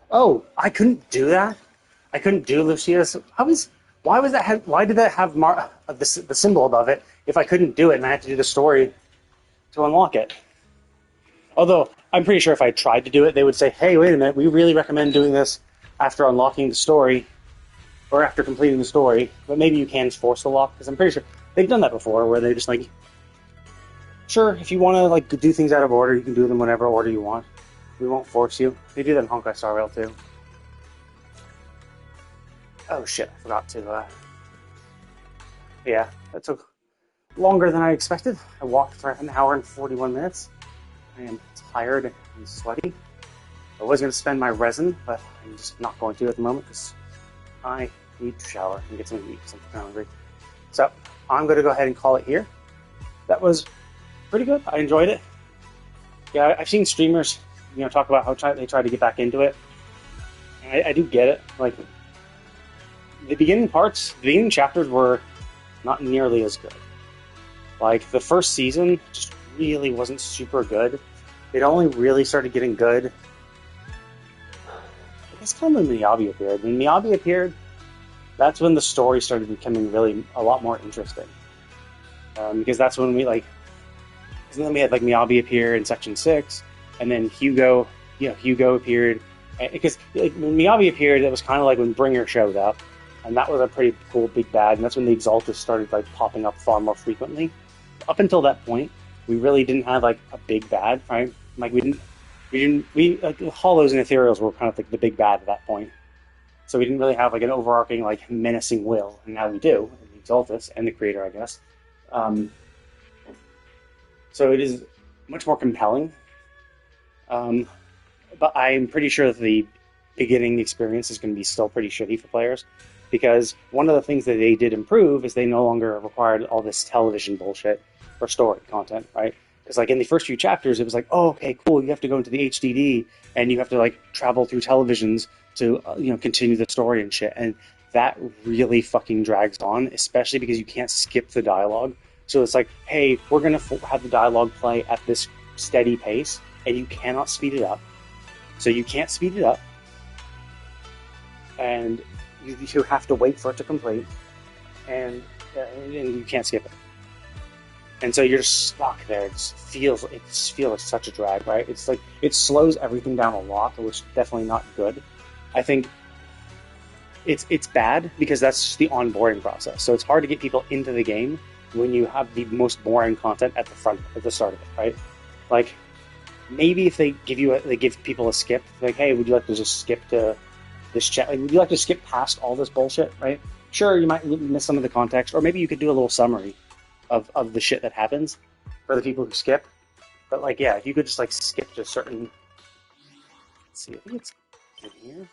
Oh, I couldn't do that. I couldn't do Lucia's. Why was that? Why did that have the symbol above it? If I couldn't do it and I had to do the story to unlock it. Although I'm pretty sure if I tried to do it, they would say, "Hey, wait a minute. We really recommend doing this after unlocking the story, or after completing the story." But maybe you can force the lock, because I'm pretty sure they've done that before, where they just like, sure, if you want to like do things out of order, you can do them whatever order you want. We won't force you. They do that in Honkai Star Rail too. Oh shit, I forgot to, yeah, that took longer than I expected. I walked for an hour and 41 minutes. I am tired and sweaty. I was going to spend my resin, but I'm just not going to at the moment because I need to shower and get something to eat because I'm kind of hungry. So, I'm going to go ahead and call it here. That was pretty good. I enjoyed it. Yeah, I've seen streamers, talk about how they try to get back into it. And I do get it. Like, the beginning chapters were not nearly as good. Like, the first season just really wasn't super good. It only really started getting good, I guess, kind of when Miyabi appeared. When Miyabi appeared, that's when the story started becoming really a lot more interesting. Because that's when we, and then we had, Miyabi appear in Section 6, and then Hugo appeared. Because when Miyabi appeared, it was kind of like when Bringer showed up, and that was a pretty cool big bad, and that's when the Exaltus started, popping up far more frequently. Up until that point, we really didn't have, a big bad, right? Hollows and Ethereals were kind of, the big bad at that point. So we didn't really have, an overarching, menacing will, and now we do, in the Exaltus, and the Creator, I guess. So it is much more compelling. But I'm pretty sure that the beginning experience is going to be still pretty shitty for players, because one of the things that they did improve is they no longer required all this television bullshit for story content, right? Because in the first few chapters, it was oh, okay, cool, you have to go into the HDD, and you have to travel through televisions to continue the story and shit, and that really fucking drags on, especially because you can't skip the dialogue. So it's hey, we're going to have the dialogue play at this steady pace, and you cannot speed it up. So you can't speed it up, and you have to wait for it to complete, and you can't skip it. And so you're just stuck there. It feels like such a drag, right? It's it slows everything down a lot, which is definitely not good. I think it's bad because that's just the onboarding process. So it's hard to get people into the game when you have the most boring content at the start of it, right? Maybe if they give people a skip, hey, would you like to just skip to this chat? Would you like to skip past all this bullshit, right? Sure, you might miss some of the context, or maybe you could do a little summary of the shit that happens for the people who skip. But yeah, if you could just skip to certain. Let's see, I think it's in here.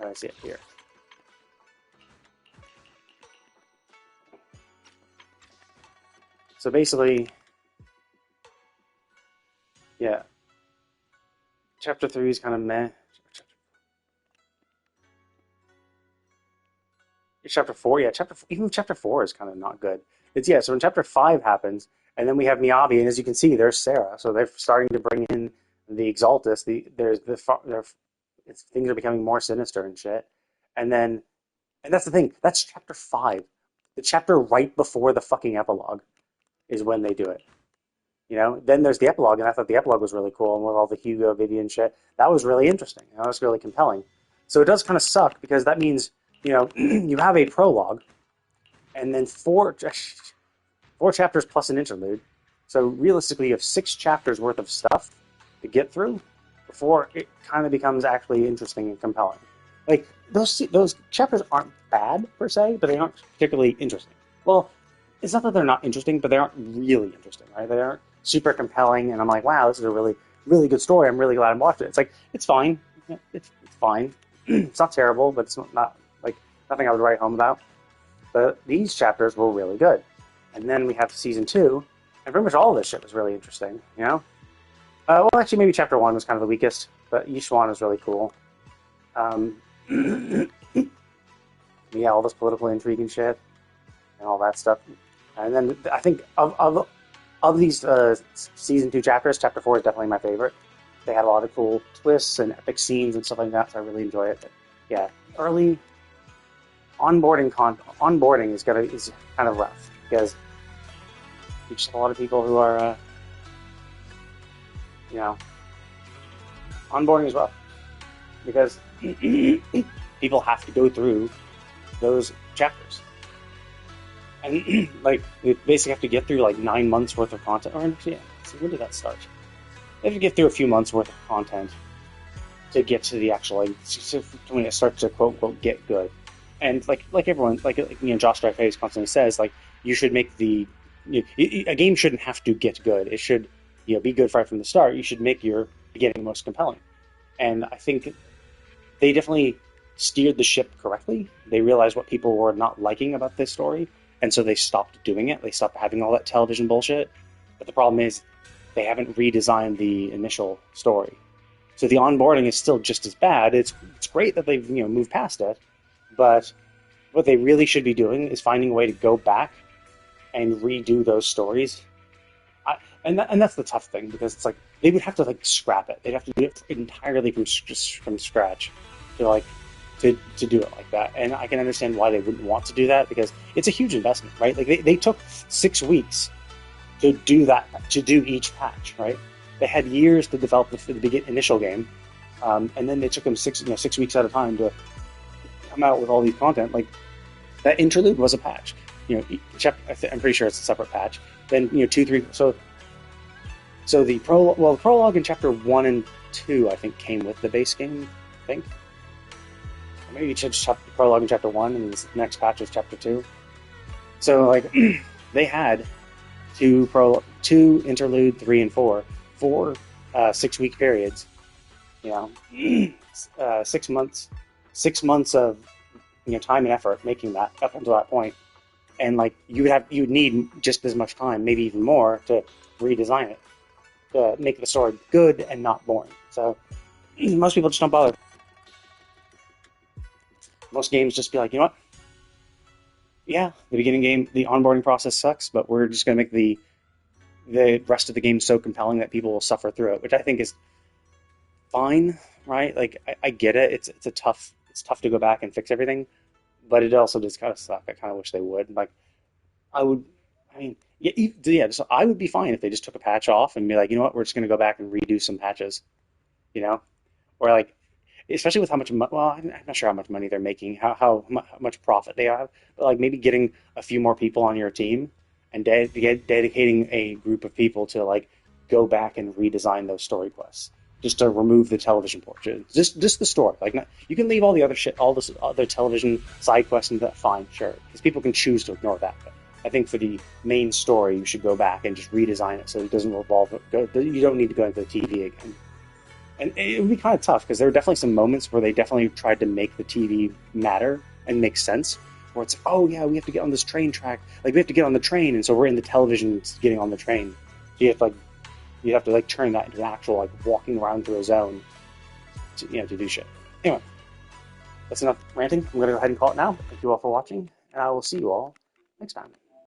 Oh, I see it here. So basically, yeah, chapter 3 is kind of meh. Chapter 4, yeah, even chapter 4 is kind of not good. So when chapter 5 happens, and then we have Miyabi, and as you can see, there's Sarah. So they're starting to bring in the Exaltus. Things are becoming more sinister and shit. And that's the thing. That's chapter 5. The chapter right before the fucking epilogue is when they do it. Then there's the epilogue, and I thought the epilogue was really cool, and with all the Hugo, Vivian shit, that was really interesting. That was really compelling. So it does kind of suck, because that means, you have a prologue, and then four chapters plus an interlude, So realistically, you have 6 chapters worth of stuff to get through before it kind of becomes actually interesting and compelling. Like, those chapters aren't bad, per se, but they aren't particularly interesting. Well, it's not that they're not interesting, but they aren't really interesting, right? They aren't super compelling, and I'm like, wow, this is a really, really good story. I'm really glad I'm watching it. It's like, it's fine. It's fine. It's not terrible, but it's not, like, nothing I would write home about. But these chapters were really good. And then we have season 2, and pretty much all of this shit was really interesting, you know? Well, actually, maybe chapter 1 was kind of the weakest, but Yishuan is really cool. Yeah, all this political intrigue and shit, and all that stuff. And then I think of these season 2 chapters, chapter 4 is definitely my favorite. They had a lot of cool twists and epic scenes and stuff like that, so I really enjoy it. But yeah, early onboarding is kind of rough because you just have a lot of people who are, you know, onboarding is rough because people have to go through those chapters. And like, they basically have to get through like 9 months worth of content. Or yeah, so when did that start? They have to get through a few months worth of content to get to the actual, like, when it starts to quote unquote get good. And like everyone, like you know, Josh Dreyfus constantly says, like, you should make a game shouldn't have to get good. It should, you know, be good right from the start. You should make your beginning most compelling. And I think they definitely steered the ship correctly. They realized what people were not liking about this story, and so they stopped doing it. They stopped having all that television bullshit. But the problem is, they haven't redesigned the initial story. So the onboarding is still just as bad. It's great that they've, you know, moved past it, but what they really should be doing is finding a way to go back and redo those stories. And that's the tough thing, because it's like they would have to like scrap it. They'd have to do it entirely from scratch to do it like that. And I can understand why they wouldn't want to do that, because it's a huge investment, right? Like they took 6 weeks to do that, to do each patch, right? They had years to develop the initial game, and then they took them 6 weeks at a time to come out with all these content. Like, that interlude was a patch. You know, I'm pretty sure it's a separate patch. Then, you know, 2, 3. So the prologue in chapter 1 and 2, I think, came with the base game. I think. Or maybe you should just have the prologue in chapter 1, and the next patch is chapter 2. So like, they had 2 interlude, 3 and 4 6-week periods. You know, 6 months. 6 months of, you know, time and effort making that up until that point. And like, you would need just as much time, maybe even more, to redesign it, to make the story good and not boring. So most people just don't bother. Most games just be like, you know what? Yeah, the beginning game, the onboarding process sucks, but we're just going to make the rest of the game so compelling that people will suffer through it, which I think is fine, right? Like, I get it. It's tough to go back and fix everything, but it also does kind of suck. I kind of wish they would. Like, I would be fine if they just took a patch off and be like, you know what, we're just going to go back and redo some patches, you know? Or like, especially with how much I'm not sure how much money they're making, how much profit they have, but like maybe getting a few more people on your team and dedicating a group of people to like go back and redesign those story quests, just to remove the television portion, just the story. Like, you can leave all the other shit, all this other television side quests, and that, fine, sure, because people can choose to ignore that. But I think for the main story, you should go back and just redesign it so it doesn't revolve. You don't need to go into the TV again. And it would be kind of tough, because there were definitely some moments where they definitely tried to make the TV matter and make sense. Where it's, oh yeah, we have to get on this train track. Like, we have to get on the train, and so we're in the television getting on the train. So you have to turn that into an actual like walking around through a zone to do shit. Anyway, that's enough ranting. I'm gonna go ahead and call it now. Thank you all for watching, and I will see you all next time.